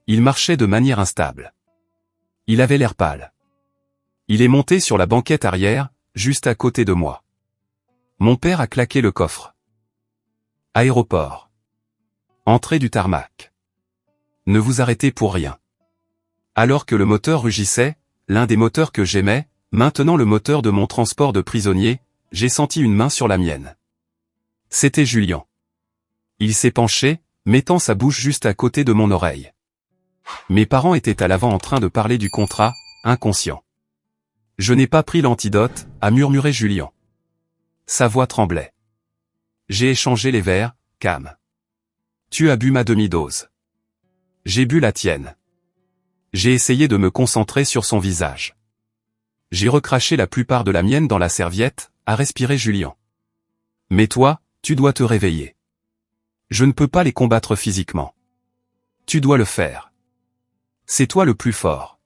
Il marchait de manière instable. Il avait l'air pâle. Il est monté sur la banquette arrière, juste à côté de moi. Mon père a claqué le coffre. Aéroport. Entrée du tarmac. Ne vous arrêtez pour rien. Alors que le moteur rugissait, l'un des moteurs que j'aimais, maintenant le moteur de mon transport de prisonniers, j'ai senti une main sur la mienne. C'était Julian. Il s'est penché, mettant sa bouche juste à côté de mon oreille. Mes parents étaient à l'avant en train de parler du contrat, inconscient. Je n'ai pas pris l'antidote, a murmuré Julien. Sa voix tremblait. J'ai échangé les verres, Cam. Tu as bu ma demi-dose. J'ai bu la tienne. J'ai essayé de me concentrer sur son visage. J'ai recraché la plupart de la mienne dans la serviette, a respiré Julien. Mais toi, tu dois te réveiller. Je ne peux pas les combattre physiquement. Tu dois le faire. C'est toi le plus fort.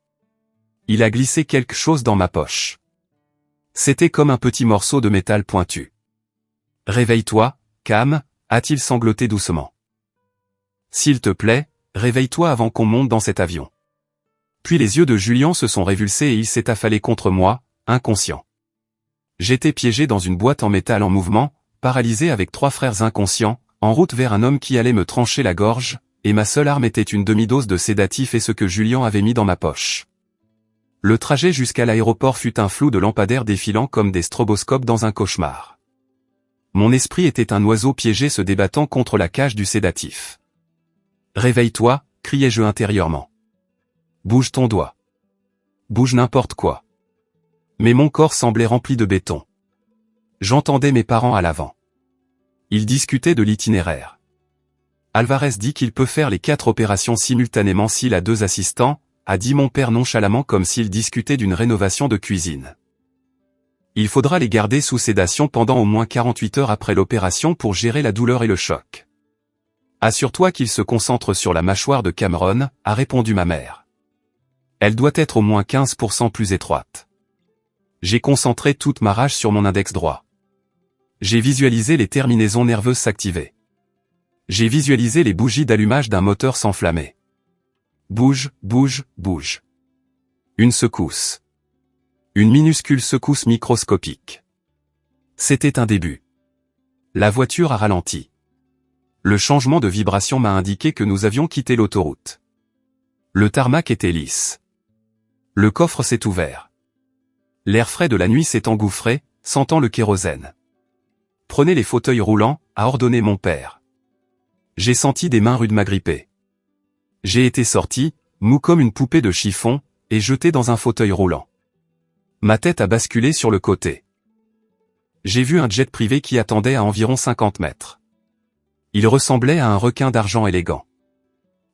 Il a glissé quelque chose dans ma poche. C'était comme un petit morceau de métal pointu. Réveille-toi, Cam, a-t-il sangloté doucement. S'il te plaît, réveille-toi avant qu'on monte dans cet avion. Puis les yeux de Julien se sont révulsés et il s'est affalé contre moi, inconscient. J'étais piégé dans une boîte en métal en mouvement, paralysé avec 3 frères inconscients, en route vers un homme qui allait me trancher la gorge, et ma seule arme était une demi-dose de sédatif et ce que Julien avait mis dans ma poche. Le trajet jusqu'à l'aéroport fut un flou de lampadaires défilant comme des stroboscopes dans un cauchemar. Mon esprit était un oiseau piégé se débattant contre la cage du sédatif. « Réveille-toi » criai-je intérieurement. « Bouge ton doigt. Bouge n'importe quoi. » Mais mon corps semblait rempli de béton. J'entendais mes parents à l'avant. Ils discutaient de l'itinéraire. Alvarez dit qu'il peut faire les 4 opérations simultanément s'il a 2 assistants, a dit mon père nonchalamment comme s'il discutait d'une rénovation de cuisine. Il faudra les garder sous sédation pendant au moins 48 heures après l'opération pour gérer la douleur et le choc. Assure-toi qu'il se concentre sur la mâchoire de Cameron, a répondu ma mère. Elle doit être au moins 15% plus étroite. J'ai concentré toute ma rage sur mon index droit. J'ai visualisé les terminaisons nerveuses s'activer. J'ai visualisé les bougies d'allumage d'un moteur s'enflammer. Bouge, bouge, bouge. Une secousse. Une minuscule secousse microscopique. C'était un début. La voiture a ralenti. Le changement de vibration m'a indiqué que nous avions quitté l'autoroute. Le tarmac était lisse. Le coffre s'est ouvert. L'air frais de la nuit s'est engouffré, sentant le kérosène. Prenez les fauteuils roulants, a ordonné mon père. J'ai senti des mains rudes m'agripper. J'ai été sorti, mou comme une poupée de chiffon, et jeté dans un fauteuil roulant. Ma tête a basculé sur le côté. J'ai vu un jet privé qui attendait à environ 50 mètres. Il ressemblait à un requin d'argent élégant.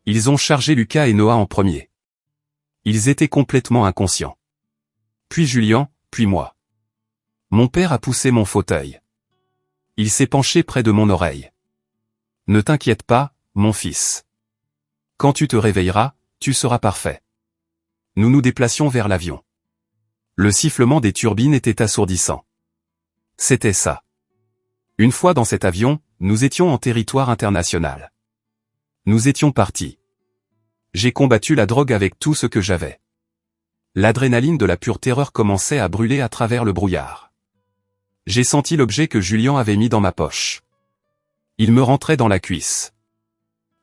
Ils ont chargé Lucas et Noah en premier. Ils étaient complètement inconscients. Puis Julien, puis moi. Mon père a poussé mon fauteuil. Il s'est penché près de mon oreille. Ne t'inquiète pas, mon fils. Quand tu te réveilleras, tu seras parfait. Nous nous déplacions vers l'avion. Le sifflement des turbines était assourdissant. C'était ça. Une fois dans cet avion, nous étions en territoire international. Nous étions partis. J'ai combattu la drogue avec tout ce que j'avais. L'adrénaline de la pure terreur commençait à brûler à travers le brouillard. J'ai senti l'objet que Julien avait mis dans ma poche. Il me rentrait dans la cuisse.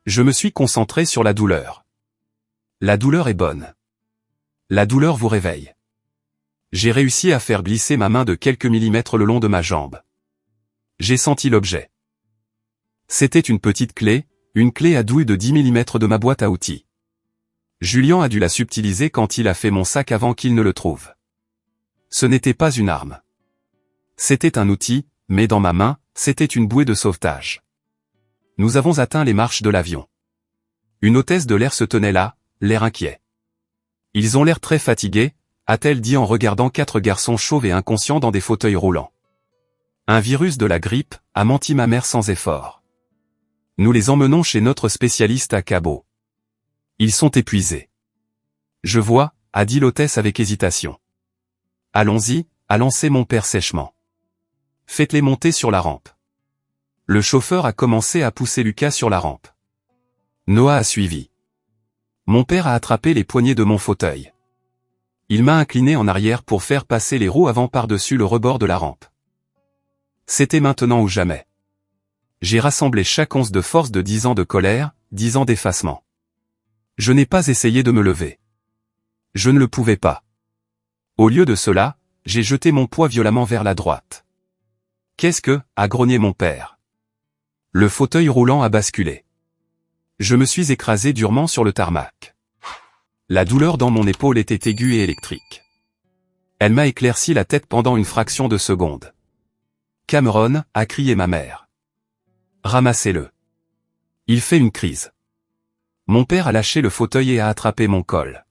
Je me suis concentré sur la douleur. La douleur est bonne. La douleur vous réveille. J'ai réussi à faire glisser ma main de quelques millimètres le long de ma jambe. J'ai senti l'objet. C'était une petite clé, une clé à douille de 10 mm de ma boîte à outils. Julien a dû la subtiliser quand il a fait mon sac avant qu'il ne le trouve. Ce n'était pas une arme. C'était un outil, mais dans ma main, c'était une bouée de sauvetage. Nous avons atteint les marches de l'avion. Une hôtesse de l'air se tenait là, l'air inquiet. Ils ont l'air très fatigués, a-t-elle dit en regardant 4 garçons chauves et inconscients dans des fauteuils roulants. Un virus de la grippe, a menti ma mère sans effort. Nous les emmenons chez notre spécialiste à Cabo. Ils sont épuisés. Je vois, a dit l'hôtesse avec hésitation. Allons-y, a lancé mon père sèchement. Faites-les monter sur la rampe. Le chauffeur a commencé à pousser Lucas sur la rampe. Noah a suivi. Mon père a attrapé les poignées de mon fauteuil. Il m'a incliné en arrière pour faire passer les roues avant par-dessus le rebord de la rampe. C'était maintenant ou jamais. J'ai rassemblé chaque once de force de 10 ans de colère, 10 ans d'effacement. Je n'ai pas essayé de me lever. Je ne le pouvais pas. Au lieu de cela, j'ai jeté mon poids violemment vers la droite. Qu'est-ce que, a grogné mon père. Le fauteuil roulant a basculé. Je me suis écrasé durement sur le tarmac. La douleur dans mon épaule était aiguë et électrique. Elle m'a éclairci la tête pendant une fraction de seconde. Cameron, a crié ma mère. Ramassez-le. Il fait une crise. Mon père a lâché le fauteuil et a attrapé mon col.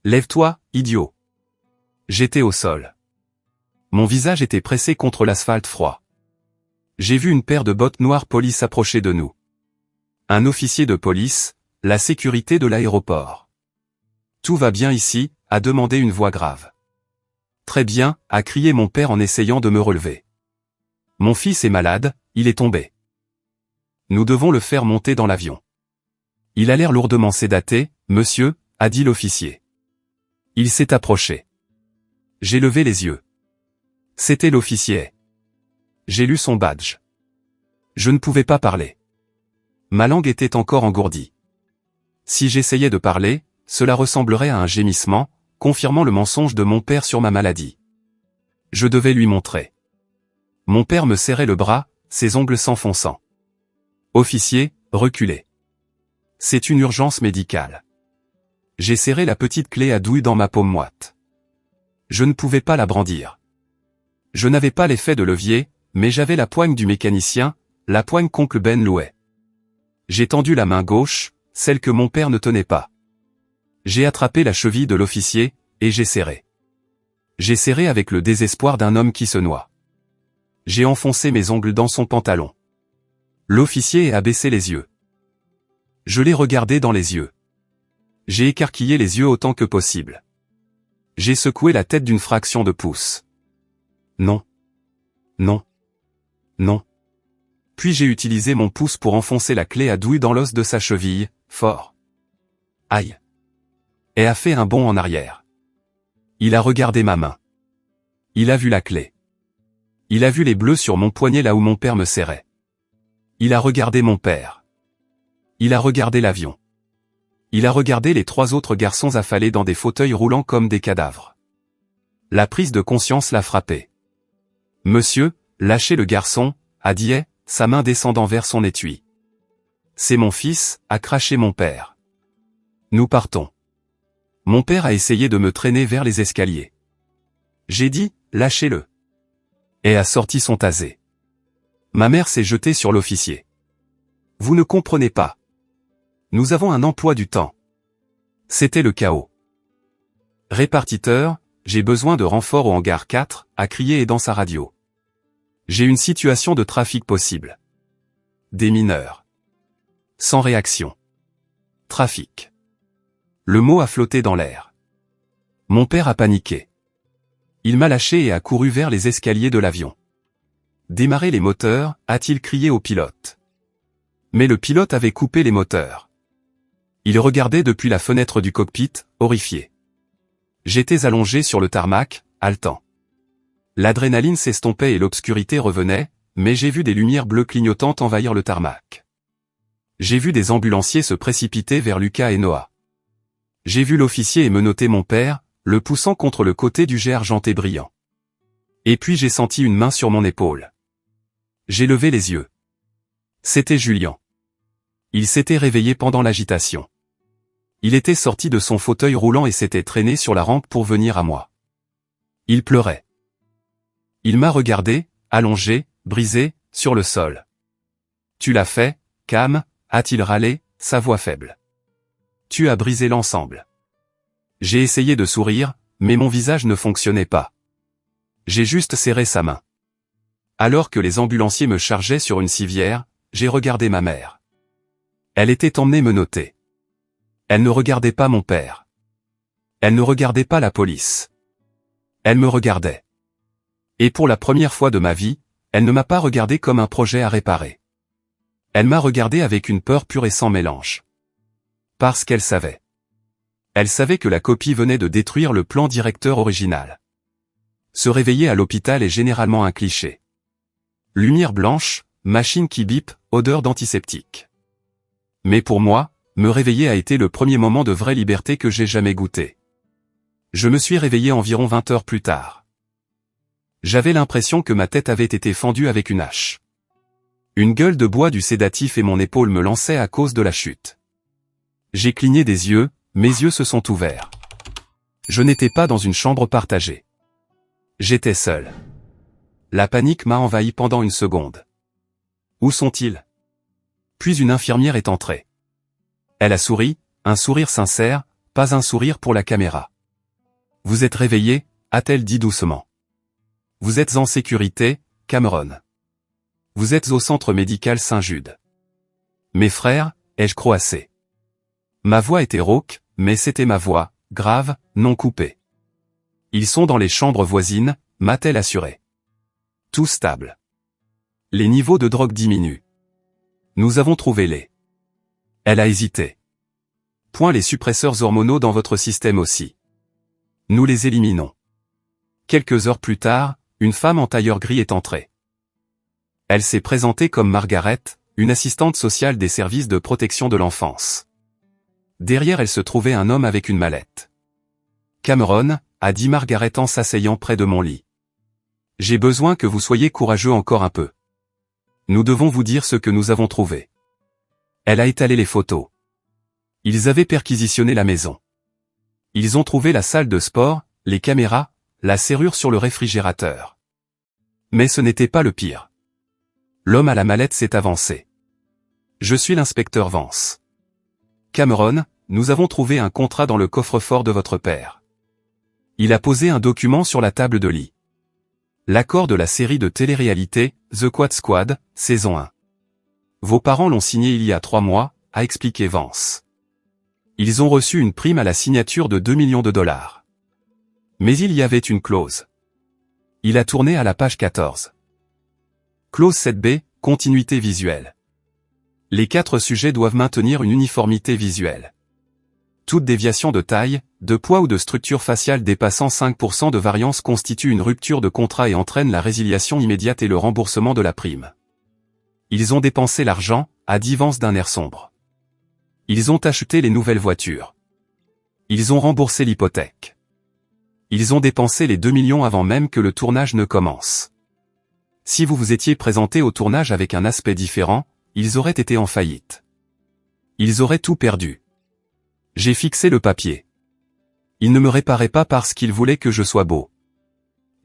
Lève-toi, idiot. J'étais au sol. Mon visage était pressé contre l'asphalte froid. J'ai vu une paire de bottes noires police approcher de nous. Un officier de police, la sécurité de l'aéroport. Tout va bien ici, a demandé une voix grave. Très bien, a crié mon père en essayant de me relever. Mon fils est malade, il est tombé. Nous devons le faire monter dans l'avion. Il a l'air lourdement sédaté, monsieur, a dit l'officier. Il s'est approché. J'ai levé les yeux. C'était l'officier. J'ai lu son badge. Je ne pouvais pas parler. Ma langue était encore engourdie. Si j'essayais de parler, cela ressemblerait à un gémissement, confirmant le mensonge de mon père sur ma maladie. Je devais lui montrer. Mon père me serrait le bras, ses ongles s'enfonçant. Officier, reculez. C'est une urgence médicale. J'ai serré la petite clé à douille dans ma paume moite. Je ne pouvais pas la brandir. Je n'avais pas l'effet de levier, mais j'avais la poigne du mécanicien, la poigne qu'oncle Ben louait. J'ai tendu la main gauche, celle que mon père ne tenait pas. J'ai attrapé la cheville de l'officier, et j'ai serré. J'ai serré avec le désespoir d'un homme qui se noie. J'ai enfoncé mes ongles dans son pantalon. L'officier a baissé les yeux. Je l'ai regardé dans les yeux. J'ai écarquillé les yeux autant que possible. J'ai secoué la tête d'une fraction de pouce. Non. Non. Non. Puis j'ai utilisé mon pouce pour enfoncer la clé à douille dans l'os de sa cheville, fort. Aïe. Et a fait un bond en arrière. Il a regardé ma main. Il a vu la clé. Il a vu les bleus sur mon poignet là où mon père me serrait. Il a regardé mon père. Il a regardé l'avion. Il a regardé les 3 autres garçons affalés dans des fauteuils roulants comme des cadavres. La prise de conscience l'a frappé. Monsieur, lâchez le garçon, a dit, sa main descendant vers son étui. C'est mon fils, a craché mon père. Nous partons. Mon père a essayé de me traîner vers les escaliers. J'ai dit, lâchez-le. Et a sorti son tasé. Ma mère s'est jetée sur l'officier. Vous ne comprenez pas. Nous avons un emploi du temps. C'était le chaos. Répartiteur, j'ai besoin de renfort au hangar 4, a crié dans sa radio. J'ai une situation de trafic possible. Des mineurs. Sans réaction. Trafic. Le mot a flotté dans l'air. Mon père a paniqué. Il m'a lâché et a couru vers les escaliers de l'avion. Démarrer les moteurs, a-t-il crié au pilote. Mais le pilote avait coupé les moteurs. Il regardait depuis la fenêtre du cockpit, horrifié. J'étais allongé sur le tarmac, haletant. L'adrénaline s'estompait et l'obscurité revenait, mais j'ai vu des lumières bleues clignotantes envahir le tarmac. J'ai vu des ambulanciers se précipiter vers Lucas et Noah. J'ai vu l'officier menotter mon père, le poussant contre le côté du jet argenté brillant. Et puis j'ai senti une main sur mon épaule. J'ai levé les yeux. C'était Julien. Il s'était réveillé pendant l'agitation. Il était sorti de son fauteuil roulant et s'était traîné sur la rampe pour venir à moi. Il pleurait. Il m'a regardé, allongé, brisé, sur le sol. Tu l'as fait, Cam, a-t-il râlé, sa voix faible. Tu as brisé l'ensemble. J'ai essayé de sourire, mais mon visage ne fonctionnait pas. J'ai juste serré sa main. Alors que les ambulanciers me chargeaient sur une civière, j'ai regardé ma mère. Elle était emmenée menottée. Elle ne regardait pas mon père. Elle ne regardait pas la police. Elle me regardait. Et pour la première fois de ma vie, elle ne m'a pas regardé comme un projet à réparer. Elle m'a regardé avec une peur pure et sans mélange. Parce qu'elle savait. Elle savait que la copie venait de détruire le plan directeur original. Se réveiller à l'hôpital est généralement un cliché. Lumière blanche, machine qui bip, odeur d'antiseptique. Mais pour moi, me réveiller a été le premier moment de vraie liberté que j'ai jamais goûté. Je me suis réveillé environ 20 heures plus tard. J'avais l'impression que ma tête avait été fendue avec une hache. Une gueule de bois du sédatif et mon épaule me lançait à cause de la chute. J'ai cligné des yeux, mes yeux se sont ouverts. Je n'étais pas dans une chambre partagée. J'étais seul. La panique m'a envahi pendant une seconde. Où sont-ils? Puis une infirmière est entrée. Elle a souri, un sourire sincère, pas un sourire pour la caméra. Vous êtes réveillé, a-t-elle dit doucement. Vous êtes en sécurité, Cameron. Vous êtes au centre médical Saint-Jude. Mes frères, ai-je croassé. Ma voix était rauque, mais c'était ma voix, grave, non coupée. Ils sont dans les chambres voisines, m'a-t-elle assuré. Tout stable. Les niveaux de drogue diminuent. Nous avons trouvé les. Elle a hésité. Point les suppresseurs hormonaux dans votre système aussi. Nous les éliminons. Quelques heures plus tard, une femme en tailleur gris est entrée. Elle s'est présentée comme Margaret, une assistante sociale des services de protection de l'enfance. Derrière elle se trouvait un homme avec une mallette. Cameron, a dit Margaret en s'asseyant près de mon lit. J'ai besoin que vous soyez courageux encore un peu. Nous devons vous dire ce que nous avons trouvé. Elle a étalé les photos. Ils avaient perquisitionné la maison. Ils ont trouvé la salle de sport, les caméras, la serrure sur le réfrigérateur. Mais ce n'était pas le pire. L'homme à la mallette s'est avancé. Je suis l'inspecteur Vance. Cameron, nous avons trouvé un contrat dans le coffre-fort de votre père. Il a posé un document sur la table de lit. L'accord de la série de télé-réalité, The Quad Squad, saison 1. Vos parents l'ont signé il y a 3 mois, a expliqué Vance. Ils ont reçu une prime à la signature de 2 millions de dollars. Mais il y avait une clause. Il a tourné à la page 14. Clause 7b, continuité visuelle. Les 4 sujets doivent maintenir une uniformité visuelle. Toute déviation de taille, de poids ou de structure faciale dépassant 5% de variance constitue une rupture de contrat et entraîne la résiliation immédiate et le remboursement de la prime. Ils ont dépensé l'argent, a dit Vance d'un air sombre. Ils ont acheté les nouvelles voitures. Ils ont remboursé l'hypothèque. Ils ont dépensé les 2 millions avant même que le tournage ne commence. Si vous vous étiez présenté au tournage avec un aspect différent, ils auraient été en faillite. Ils auraient tout perdu. J'ai fixé le papier. Ils ne me réparaient pas parce qu'ils voulaient que je sois beau.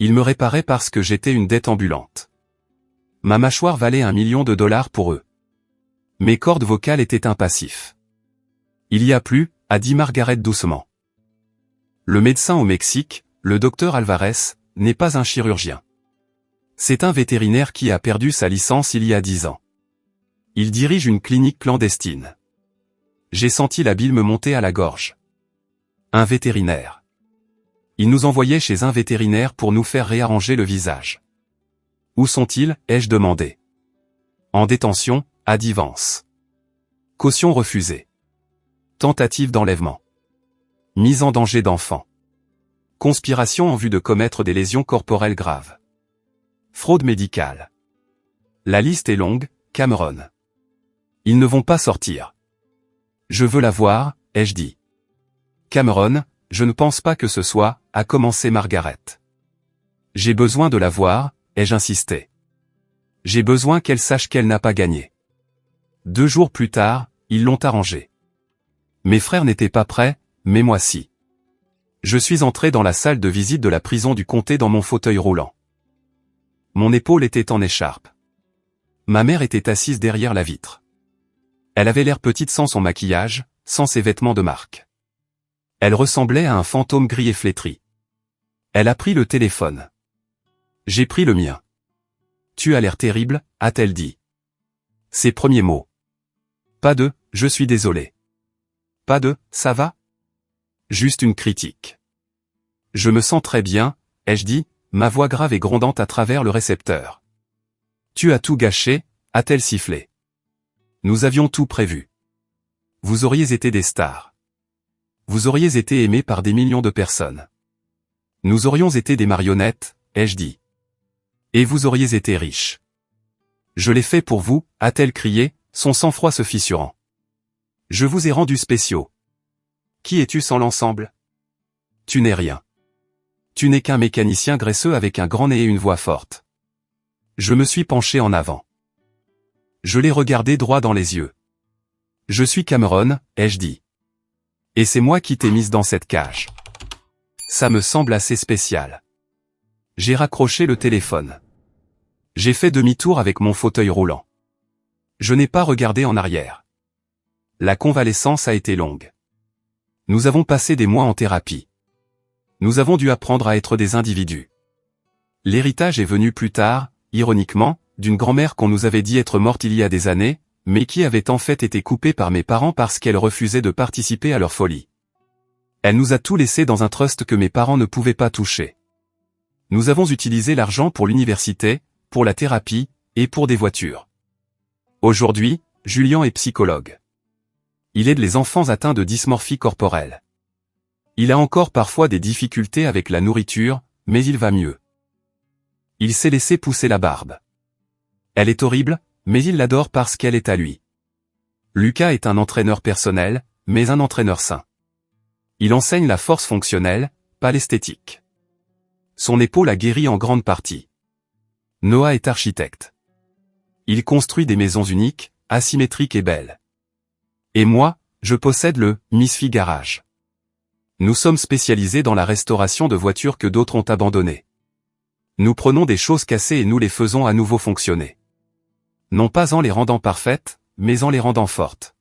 Ils me réparaient parce que j'étais une dette ambulante. Ma mâchoire valait 1 million de dollars pour eux. Mes cordes vocales étaient un passif. Il y a plus, a dit Margaret doucement. Le médecin au Mexique, le docteur Alvarez, n'est pas un chirurgien. C'est un vétérinaire qui a perdu sa licence il y a 10 ans. Il dirige une clinique clandestine. J'ai senti la bile me monter à la gorge. Un vétérinaire. Il nous envoyait chez un vétérinaire pour nous faire réarranger le visage. Où sont-ils, ai-je demandé. En détention, a dit Vance. Caution refusée. Tentative d'enlèvement. Mise en danger d'enfant. Conspiration en vue de commettre des lésions corporelles graves. Fraude médicale. La liste est longue, Cameron. Ils ne vont pas sortir. Je veux la voir, ai-je dit. Cameron, je ne pense pas que ce soit, a commencé Margaret. J'ai besoin de la voir, ai-je insisté. J'ai besoin qu'elle sache qu'elle n'a pas gagné. 2 jours plus tard, ils l'ont arrangé. Mes frères n'étaient pas prêts, mais moi si. Je suis entré dans la salle de visite de la prison du comté dans mon fauteuil roulant. Mon épaule était en écharpe. Ma mère était assise derrière la vitre. Elle avait l'air petite sans son maquillage, sans ses vêtements de marque. Elle ressemblait à un fantôme gris et flétri. Elle a pris le téléphone. J'ai pris le mien. Tu as l'air terrible, a-t-elle dit. Ses premiers mots. Pas de, je suis désolé. Pas de, ça va? Juste une critique. Je me sens très bien, ai-je dit, ma voix grave et grondante à travers le récepteur. Tu as tout gâché, a-t-elle sifflé. Nous avions tout prévu. Vous auriez été des stars. Vous auriez été aimés par des millions de personnes. Nous aurions été des marionnettes, ai-je dit. Et vous auriez été riches. Je l'ai fait pour vous, a-t-elle crié, son sang-froid se fissurant. Je vous ai rendus spéciaux. Qui es-tu sans l'ensemble? Tu n'es rien. Tu n'es qu'un mécanicien graisseux avec un grand nez et une voix forte. Je me suis penché en avant. Je l'ai regardé droit dans les yeux. Je suis Cameron, ai-je dit. Et c'est moi qui t'ai mise dans cette cage. Ça me semble assez spécial. J'ai raccroché le téléphone. J'ai fait demi-tour avec mon fauteuil roulant. Je n'ai pas regardé en arrière. La convalescence a été longue. Nous avons passé des mois en thérapie. Nous avons dû apprendre à être des individus. L'héritage est venu plus tard, ironiquement, d'une grand-mère qu'on nous avait dit être morte il y a des années, mais qui avait en fait été coupée par mes parents parce qu'elle refusait de participer à leur folie. Elle nous a tout laissé dans un trust que mes parents ne pouvaient pas toucher. Nous avons utilisé l'argent pour l'université, pour la thérapie, et pour des voitures. Aujourd'hui, Julian est psychologue. Il aide les enfants atteints de dysmorphie corporelle. Il a encore parfois des difficultés avec la nourriture, mais il va mieux. Il s'est laissé pousser la barbe. Elle est horrible, mais il l'adore parce qu'elle est à lui. Lucas est un entraîneur personnel, mais un entraîneur sain. Il enseigne la force fonctionnelle, pas l'esthétique. Son épaule a guéri en grande partie. Noah est architecte. Il construit des maisons uniques, asymétriques et belles. Et moi, je possède le Misfit Garage. Nous sommes spécialisés dans la restauration de voitures que d'autres ont abandonnées. Nous prenons des choses cassées et nous les faisons à nouveau fonctionner. Non pas en les rendant parfaites, mais en les rendant fortes.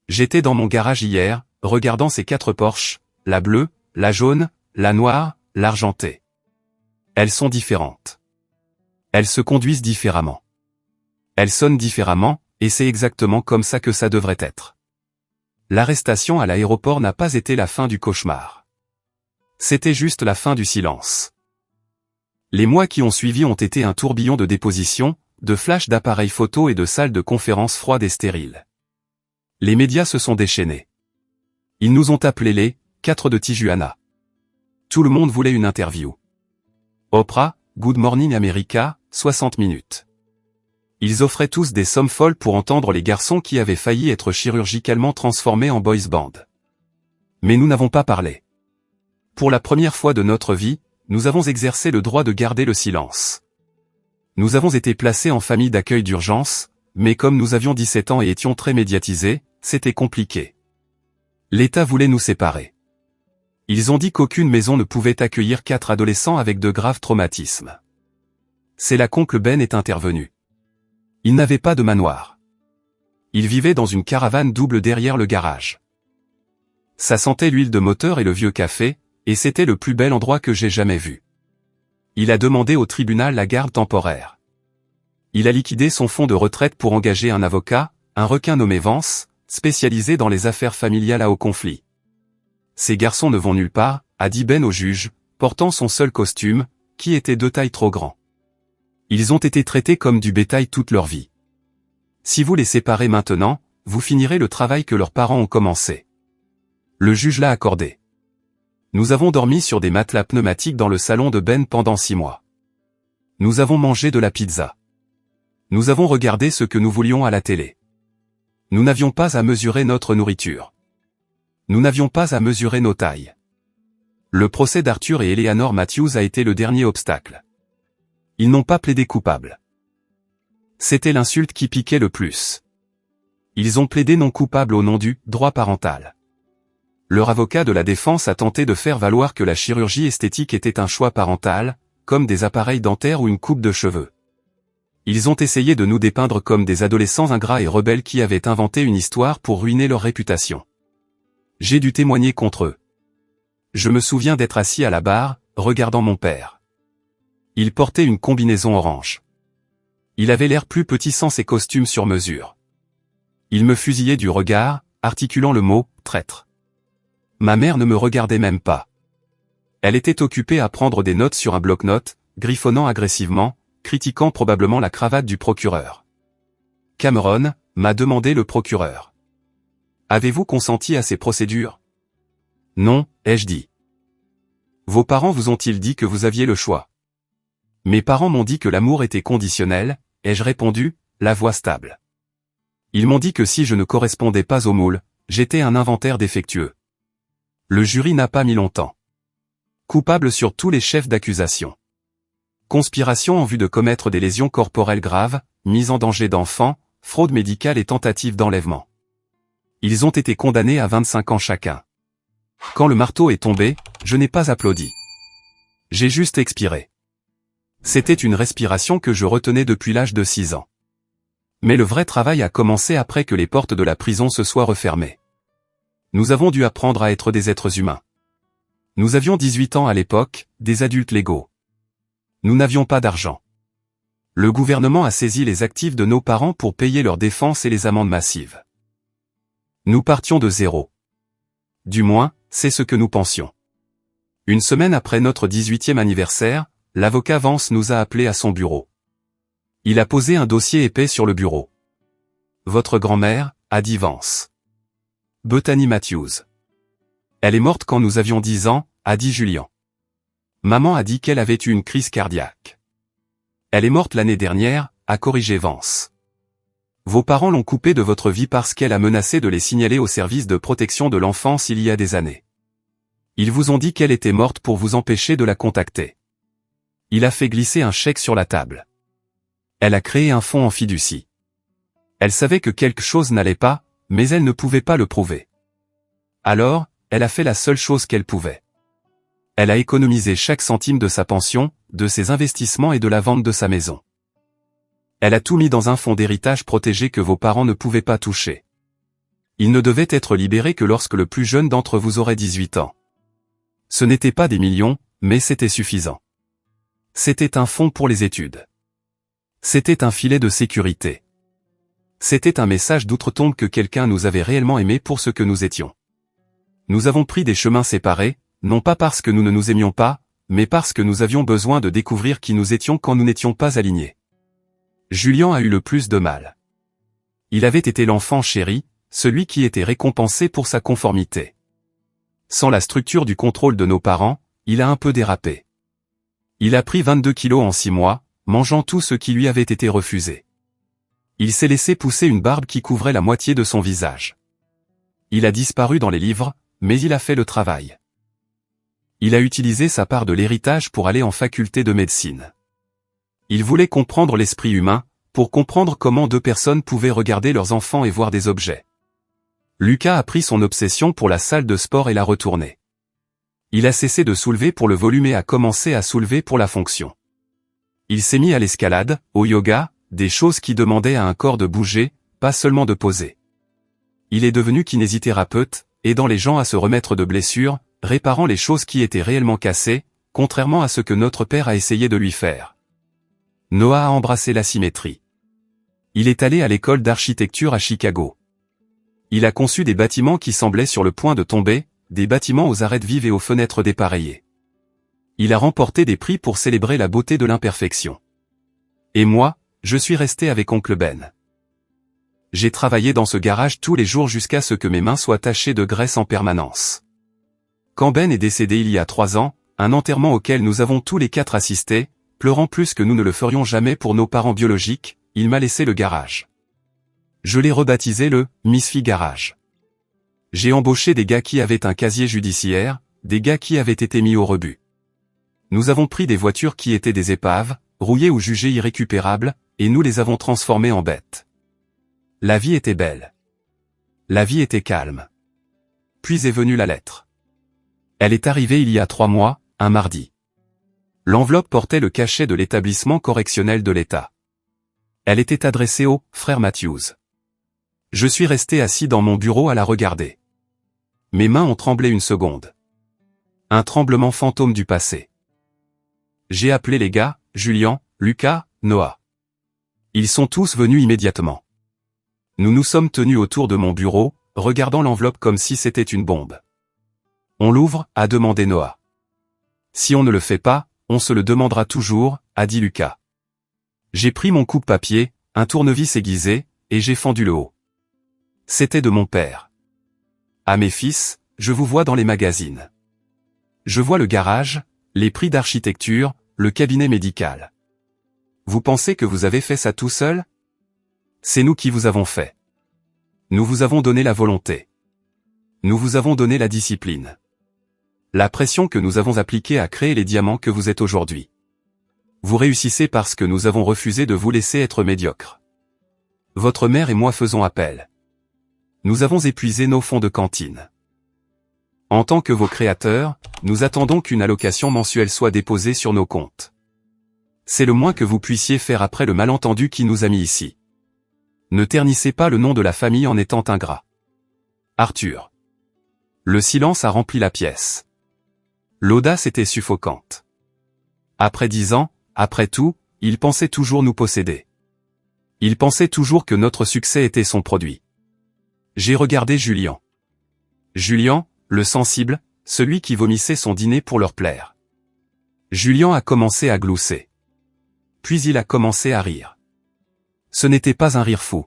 J'étais dans mon garage hier, regardant ces 4 Porsche, la bleue, la jaune, la noire, l'argentée. Elles sont différentes. Elles se conduisent différemment. Elles sonnent différemment, et c'est exactement comme ça que ça devrait être. L'arrestation à l'aéroport n'a pas été la fin du cauchemar. C'était juste la fin du silence. Les mois qui ont suivi ont été un tourbillon de dépositions, de flashs d'appareils photo et de salles de conférences froides et stériles. Les médias se sont déchaînés. Ils nous ont appelés les 4 de Tijuana. Tout le monde voulait une interview. Oprah, Good Morning America, 60 minutes. Ils offraient tous des sommes folles pour entendre les garçons qui avaient failli être chirurgicalement transformés en boys band. Mais nous n'avons pas parlé. Pour la première fois de notre vie, nous avons exercé le droit de garder le silence. Nous avons été placés en famille d'accueil d'urgence, mais comme nous avions 17 ans et étions très médiatisés, c'était compliqué. L'État voulait nous séparer. Ils ont dit qu'aucune maison ne pouvait accueillir 4 adolescents avec de graves traumatismes. C'est là qu'oncle Ben est intervenu. Il n'avait pas de manoir. Il vivait dans une caravane double derrière le garage. Ça sentait l'huile de moteur et le vieux café, et c'était le plus bel endroit que j'ai jamais vu. Il a demandé au tribunal la garde temporaire. Il a liquidé son fonds de retraite pour engager un avocat, un requin nommé Vance, spécialisé dans les affaires familiales à haut conflit. Ces garçons ne vont nulle part, a dit Ben au juge, portant son seul costume, qui était 2 tailles trop grand. Ils ont été traités comme du bétail toute leur vie. Si vous les séparez maintenant, vous finirez le travail que leurs parents ont commencé. Le juge l'a accordé. Nous avons dormi sur des matelas pneumatiques dans le salon de Ben pendant 6 mois. Nous avons mangé de la pizza. Nous avons regardé ce que nous voulions à la télé. Nous n'avions pas à mesurer notre nourriture. Nous n'avions pas à mesurer nos tailles. Le procès d'Arthur et Eleanor Matthews a été le dernier obstacle. Ils n'ont pas plaidé coupable. C'était l'insulte qui piquait le plus. Ils ont plaidé non coupable au nom du droit parental. Leur avocat de la défense a tenté de faire valoir que la chirurgie esthétique était un choix parental, comme des appareils dentaires ou une coupe de cheveux. Ils ont essayé de nous dépeindre comme des adolescents ingrats et rebelles qui avaient inventé une histoire pour ruiner leur réputation. J'ai dû témoigner contre eux. Je me souviens d'être assis à la barre, regardant mon père. Il portait une combinaison orange. Il avait l'air plus petit sans ses costumes sur mesure. Il me fusillait du regard, articulant le mot « traître ». Ma mère ne me regardait même pas. Elle était occupée à prendre des notes sur un bloc-notes, griffonnant agressivement, critiquant probablement la cravate du procureur. Cameron, m'a demandé le procureur. Avez-vous consenti à ces procédures? Non, ai-je dit. Vos parents vous ont-ils dit que vous aviez le choix? Mes parents m'ont dit que l'amour était conditionnel, ai-je répondu, la voix stable. Ils m'ont dit que si je ne correspondais pas au moule, j'étais un inventaire défectueux. Le jury n'a pas mis longtemps. Coupable sur tous les chefs d'accusation. Conspiration en vue de commettre des lésions corporelles graves, mise en danger d'enfants, fraude médicale et tentative d'enlèvement. Ils ont été condamnés à 25 ans chacun. Quand le marteau est tombé, je n'ai pas applaudi. J'ai juste expiré. C'était une respiration que je retenais depuis l'âge de 6 ans. Mais le vrai travail a commencé après que les portes de la prison se soient refermées. Nous avons dû apprendre à être des êtres humains. Nous avions 18 ans à l'époque, des adultes légaux. Nous n'avions pas d'argent. Le gouvernement a saisi les actifs de nos parents pour payer leur défense et les amendes massives. Nous partions de zéro. Du moins, c'est ce que nous pensions. Une semaine après notre 18e anniversaire, l'avocat Vance nous a appelés à son bureau. Il a posé un dossier épais sur le bureau. « Votre grand-mère » a dit Vance. « Bethany Matthews. Elle est morte quand nous avions 10 ans » a dit Julian. « Maman a dit qu'elle avait eu une crise cardiaque. Elle est morte l'année dernière » a corrigé Vance. « Vos parents l'ont coupée de votre vie parce qu'elle a menacé de les signaler au service de protection de l'enfance il y a des années. Ils vous ont dit qu'elle était morte pour vous empêcher de la contacter. Il a fait glisser un chèque sur la table. Elle a créé un fonds en fiducie. Elle savait que quelque chose n'allait pas, mais elle ne pouvait pas le prouver. Alors, elle a fait la seule chose qu'elle pouvait. Elle a économisé chaque centime de sa pension, de ses investissements et de la vente de sa maison. Elle a tout mis dans un fonds d'héritage protégé que vos parents ne pouvaient pas toucher. Il ne devait être libéré que lorsque le plus jeune d'entre vous aurait 18 ans. Ce n'était pas des millions, mais c'était suffisant. C'était un fonds pour les études. C'était un filet de sécurité. C'était un message d'outre-tombe que quelqu'un nous avait réellement aimés pour ce que nous étions. Nous avons pris des chemins séparés, non pas parce que nous ne nous aimions pas, mais parce que nous avions besoin de découvrir qui nous étions quand nous n'étions pas alignés. Julian a eu le plus de mal. Il avait été l'enfant chéri, celui qui était récompensé pour sa conformité. Sans la structure du contrôle de nos parents, il a un peu dérapé. Il a pris 22 kilos en 6 mois, mangeant tout ce qui lui avait été refusé. Il s'est laissé pousser une barbe qui couvrait la moitié de son visage. Il a disparu dans les livres, mais il a fait le travail. Il a utilisé sa part de l'héritage pour aller en faculté de médecine. Il voulait comprendre l'esprit humain, pour comprendre comment deux personnes pouvaient regarder leurs enfants et voir des objets. Lucas a pris son obsession pour la salle de sport et l'a retournée. Il a cessé de soulever pour le volume et a commencé à soulever pour la fonction. Il s'est mis à l'escalade, au yoga, des choses qui demandaient à un corps de bouger, pas seulement de poser. Il est devenu kinésithérapeute, aidant les gens à se remettre de blessures, réparant les choses qui étaient réellement cassées, contrairement à ce que notre père a essayé de lui faire. Noah a embrassé la symétrie. Il est allé à l'école d'architecture à Chicago. Il a conçu des bâtiments qui semblaient sur le point de tomber, des bâtiments aux arêtes vives et aux fenêtres dépareillées. Il a remporté des prix pour célébrer la beauté de l'imperfection. Et moi, je suis resté avec oncle Ben. J'ai travaillé dans ce garage tous les jours jusqu'à ce que mes mains soient tachées de graisse en permanence. Quand Ben est décédé il y a 3 ans, un enterrement auquel nous avons tous les 4 assisté, pleurant plus que nous ne le ferions jamais pour nos parents biologiques, il m'a laissé le garage. Je l'ai rebaptisé le « Misfit Garage ». J'ai embauché des gars qui avaient un casier judiciaire, des gars qui avaient été mis au rebut. Nous avons pris des voitures qui étaient des épaves, rouillées ou jugées irrécupérables, et nous les avons transformées en bêtes. La vie était belle. La vie était calme. Puis est venue la lettre. Elle est arrivée il y a 3 mois, un mardi. L'enveloppe portait le cachet de l'établissement correctionnel de l'État. Elle était adressée au « frère Matthews ». Je suis resté assis dans mon bureau à la regarder. Mes mains ont tremblé une seconde. Un tremblement fantôme du passé. J'ai appelé les gars, Julian, Lucas, Noah. Ils sont tous venus immédiatement. Nous nous sommes tenus autour de mon bureau, regardant l'enveloppe comme si c'était une bombe. On l'ouvre, a demandé Noah. Si on ne le fait pas, on se le demandera toujours, a dit Lucas. J'ai pris mon coupe-papier, un tournevis aiguisé, et j'ai fendu le haut. C'était de mon père. À mes fils, je vous vois dans les magazines. Je vois le garage, les prix d'architecture, le cabinet médical. Vous pensez que vous avez fait ça tout seul? C'est nous qui vous avons fait. Nous vous avons donné la volonté. Nous vous avons donné la discipline. La pression que nous avons appliquée à créer les diamants que vous êtes aujourd'hui. Vous réussissez parce que nous avons refusé de vous laisser être médiocre. votre mère et moi faisons appel. Nous avons épuisé nos fonds de cantine. En tant que vos créateurs, nous attendons qu'une allocation mensuelle soit déposée sur nos comptes. C'est le moins que vous puissiez faire après le malentendu qui nous a mis ici. Ne ternissez pas le nom de la famille en étant ingrat. Arthur. Le silence a rempli la pièce. L'audace était suffocante. Après 10 ans, après tout, il pensait toujours nous posséder. Il pensait toujours que notre succès était son produit. J'ai regardé Julian. Julian, le sensible, celui qui vomissait son dîner pour leur plaire. Julian a commencé à glousser. Puis il a commencé à rire. Ce n'était pas un rire fou.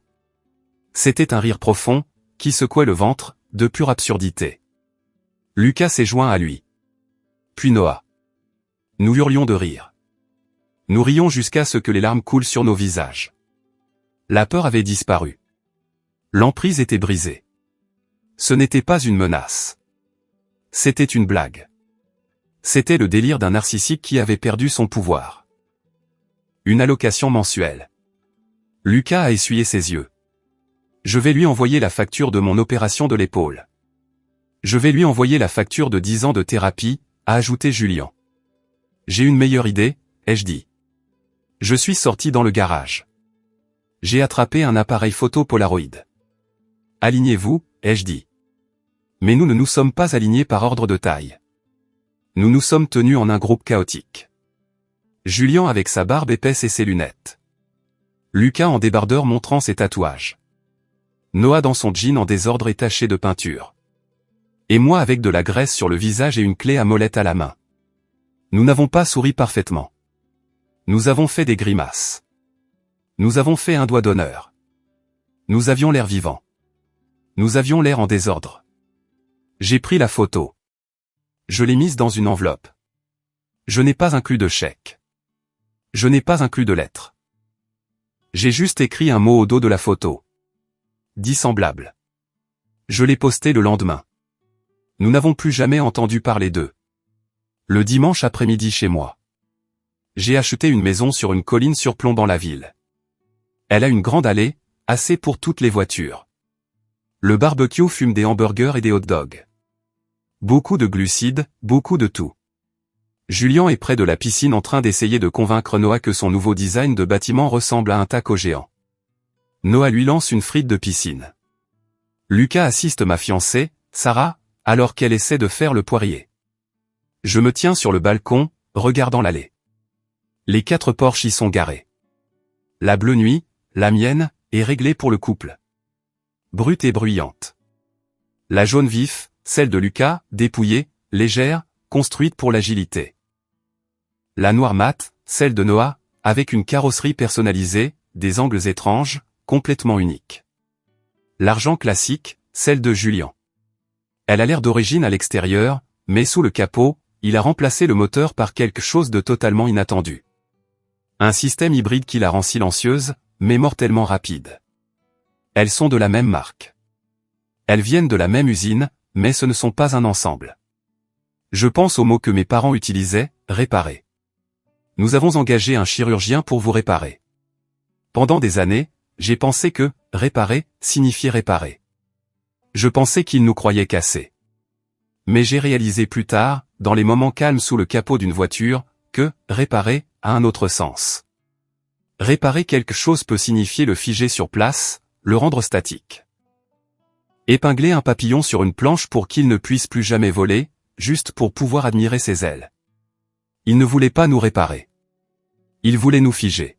C'était un rire profond, qui secouait le ventre, de pure absurdité. Lucas s'est joint à lui. Puis Noah. Nous hurlions de rire. Nous rions jusqu'à ce que les larmes coulent sur nos visages. La peur avait disparu. L'emprise était brisée. Ce n'était pas une menace. C'était une blague. C'était le délire d'un narcissique qui avait perdu son pouvoir. Une allocation mensuelle. Lucas a essuyé ses yeux. Je vais lui envoyer la facture de mon opération de l'épaule. Je vais lui envoyer la facture de 10 ans de thérapie, a ajouté Julian. J'ai une meilleure idée, ai-je dit. Je suis sorti dans le garage. J'ai attrapé un appareil photo Polaroid. Alignez-vous, ai-je dit. Mais nous ne nous sommes pas alignés par ordre de taille. Nous nous sommes tenus en un groupe chaotique. Julian avec sa barbe épaisse et ses lunettes. Lucas en débardeur montrant ses tatouages. Noah dans son jean en désordre et taché de peinture. Et moi avec de la graisse sur le visage et une clé à molette à la main. Nous n'avons pas souri parfaitement. Nous avons fait des grimaces. Nous avons fait un doigt d'honneur. Nous avions l'air vivant. Nous avions l'air en désordre. J'ai pris la photo. Je l'ai mise dans une enveloppe. Je n'ai pas inclus de chèque. Je n'ai pas inclus de lettre. J'ai juste écrit un mot au dos de la photo. Dissemblable. Je l'ai posté le lendemain. Nous n'avons plus jamais entendu parler d'eux. Le dimanche après-midi chez moi. J'ai acheté une maison sur une colline surplombant la ville. Elle a une grande allée, assez pour toutes les voitures. Le barbecue fume des hamburgers et des hot dogs. Beaucoup de glucides, beaucoup de tout. Julian est près de la piscine en train d'essayer de convaincre Noah que son nouveau design de bâtiment ressemble à un taco géant. Noah lui lance une frite de piscine. Lucas assiste ma fiancée, Sarah, alors qu'elle essaie de faire le poirier. Je me tiens sur le balcon, regardant l'allée. Les 4 Porsche y sont garés. La bleue nuit, la mienne, est réglée pour le couple. Brute et bruyante. La jaune vif, celle de Lucas, dépouillée, légère, construite pour l'agilité. La noire mate, celle de Noah, avec une carrosserie personnalisée, des angles étranges, complètement uniques. L'argent classique, celle de Julian. Elle a l'air d'origine à l'extérieur, mais sous le capot, il a remplacé le moteur par quelque chose de totalement inattendu. Un système hybride qui la rend silencieuse, mais mortellement rapide. Elles sont de la même marque. Elles viennent de la même usine, mais ce ne sont pas un ensemble. Je pense au mot que mes parents utilisaient, réparer. Nous avons engagé un chirurgien pour vous réparer. Pendant des années, j'ai pensé que réparer signifiait réparer. Je pensais qu'il nous croyait cassés. Mais j'ai réalisé plus tard, dans les moments calmes sous le capot d'une voiture, que réparer a un autre sens. Réparer quelque chose peut signifier le figer sur place, le rendre statique. Épingler un papillon sur une planche pour qu'il ne puisse plus jamais voler, juste pour pouvoir admirer ses ailes. Il ne voulait pas nous réparer. Il voulait nous figer.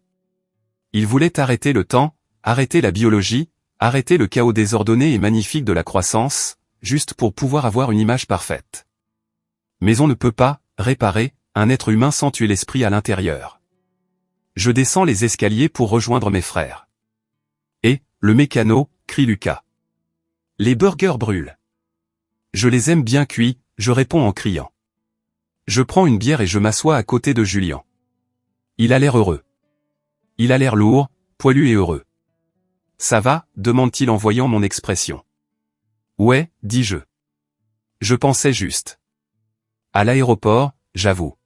Il voulait arrêter le temps, arrêter la biologie, arrêter le chaos désordonné et magnifique de la croissance, juste pour pouvoir avoir une image parfaite. Mais on ne peut pas réparer un être humain sans tuer l'esprit à l'intérieur. Je descends les escaliers pour rejoindre mes frères. Et, le mécano, crie Lucas. Les burgers brûlent. Je les aime bien cuits, je réponds en criant. Je prends une bière et je m'assois à côté de Julian. Il a l'air heureux. Il a l'air lourd, poilu et heureux. Ça va, demande-t-il en voyant mon expression. Ouais, dis-je. Je pensais juste. À l'aéroport, j'avoue.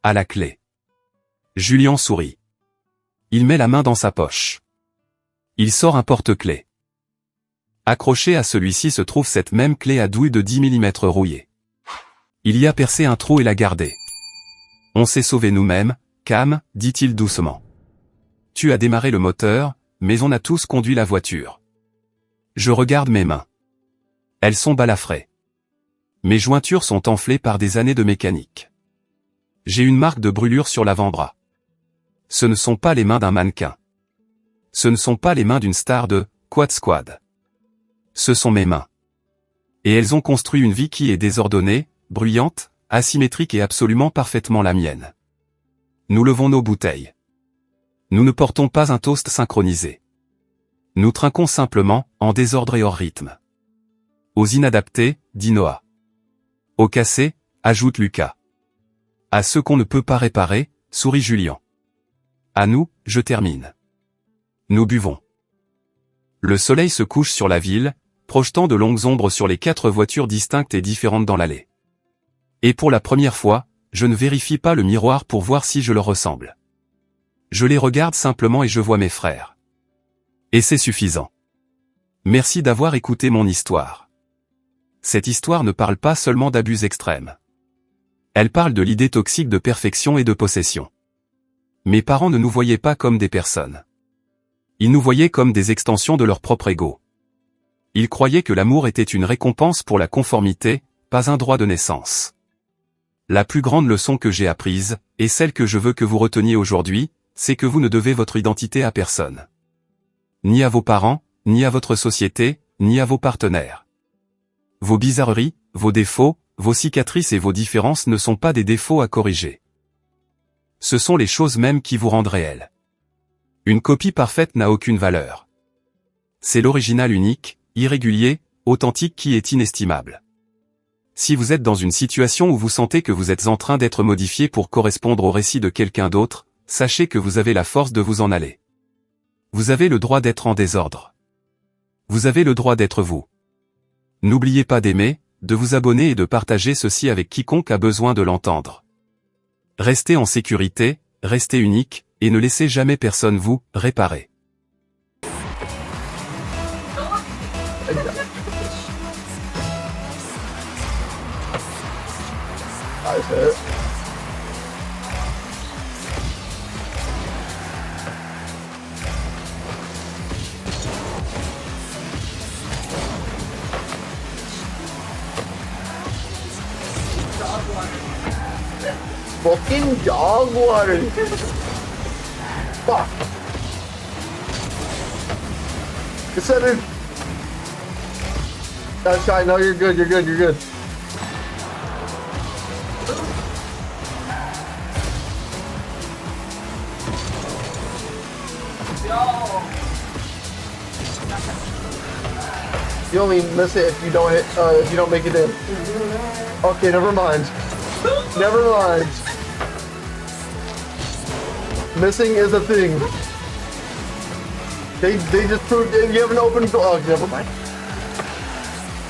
À la clé. Julian sourit. Il met la main dans sa poche. Il sort un porte-clés. Accroché à celui-ci se trouve cette même clé à douille de 10 mm rouillée. Il y a percé un trou et l'a gardé. On s'est sauvé nous-mêmes, Cam, dit-il doucement. Tu as démarré le moteur, mais on a tous conduit la voiture. Je regarde mes mains. Elles sont balafrées. Mes jointures sont enflées par des années de mécanique. J'ai une marque de brûlure sur l'avant-bras. Ce ne sont pas les mains d'un mannequin. Ce ne sont pas les mains d'une star de Quad Squad. Ce sont mes mains. Et elles ont construit une vie qui est désordonnée, bruyante, asymétrique et absolument parfaitement la mienne. Nous levons nos bouteilles. Nous ne portons pas un toast synchronisé. Nous trinquons simplement, en désordre et hors rythme. Aux inadaptés, dit Noah. Aux cassés, ajoute Lucas. À ceux qu'on ne peut pas réparer, sourit Julien. À nous, je termine. Nous buvons. Le soleil se couche sur la ville, projetant de longues ombres sur les 4 voitures distinctes et différentes dans l'allée. Et pour la première fois, je ne vérifie pas le miroir pour voir si je leur ressemble. Je les regarde simplement et je vois mes frères. Et c'est suffisant. Merci d'avoir écouté mon histoire. Cette histoire ne parle pas seulement d'abus extrêmes. Elle parle de l'idée toxique de perfection et de possession. Mes parents ne nous voyaient pas comme des personnes. Ils nous voyaient comme des extensions de leur propre ego. Ils croyaient que l'amour était une récompense pour la conformité, pas un droit de naissance. La plus grande leçon que j'ai apprise, et celle que je veux que vous reteniez aujourd'hui, c'est que vous ne devez votre identité à personne. Ni à vos parents, ni à votre société, ni à vos partenaires. Vos bizarreries, vos défauts, vos cicatrices et vos différences ne sont pas des défauts à corriger. Ce sont les choses mêmes qui vous rendent réel. Une copie parfaite n'a aucune valeur. C'est l'original unique, irrégulier, authentique qui est inestimable. Si vous êtes dans une situation où vous sentez que vous êtes en train d'être modifié pour correspondre au récit de quelqu'un d'autre, sachez que vous avez la force de vous en aller. Vous avez le droit d'être en désordre. Vous avez le droit d'être vous. N'oubliez pas d'aimer, de vous abonner et de partager ceci avec quiconque a besoin de l'entendre. Restez en sécurité, restez unique, et ne laissez jamais personne vous réparer. Fucking dog water. Fuck. It's it. That's right. No, you're good. You're good. You're good. You only miss it if you don't hit. If you don't make it in. Okay, never mind. Never mind. Missing is a thing. They just proved it. You have an open goal. Oh, never mind.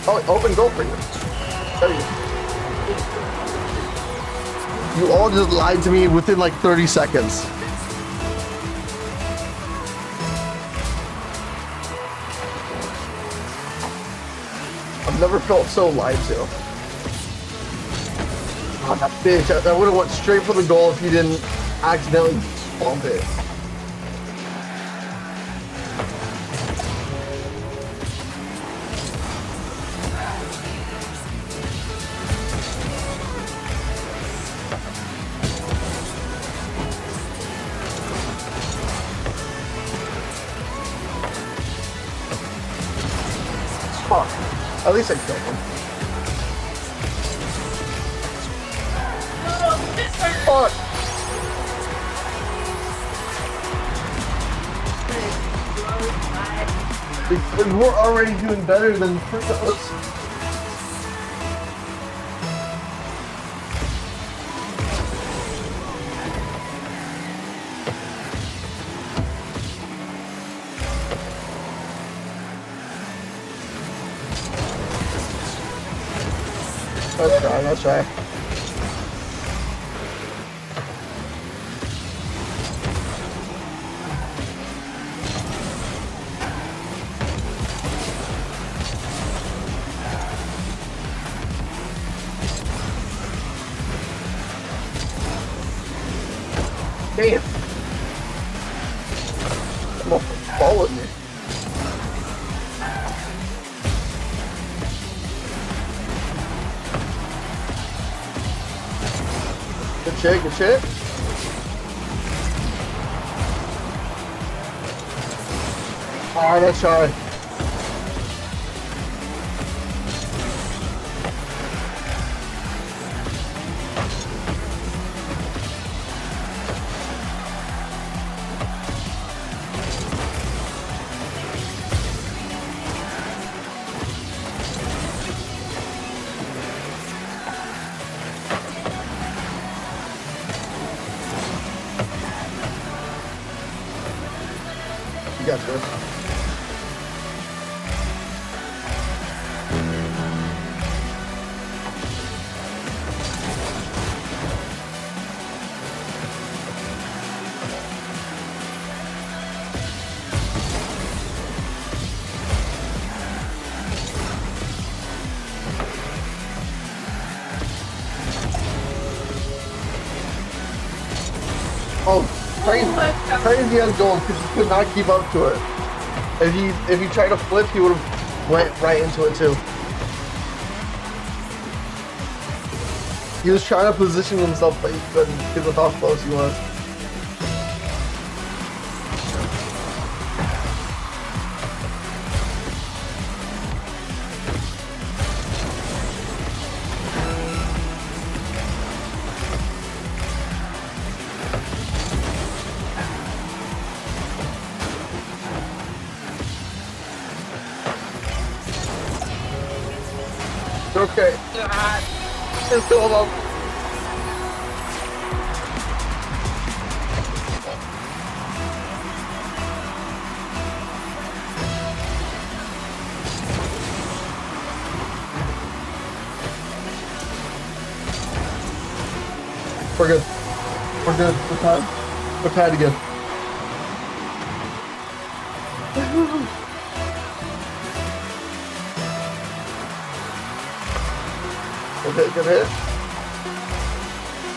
Oh, open goal for you. There you. You all just lied to me within like 30 seconds. I've never felt so lied to. Oh, that bitch. I would have went straight for the goal if you didn't accidentally bump it. Fuck. At least I killed him. Fuck. We're already doing better than Fritos. Let's try. Damn. Come on, fall with me. Good shit, good shit. Alright, let's try. You got this. Oh, crazy on gold because he could not keep up to it. If he tried to flip, he would have went right into it too. He was trying to position himself, but he couldn't because of how close he was. Okay. Let's go up. We're good. We're good. We're tied. We're tied again. Good hit, good hit.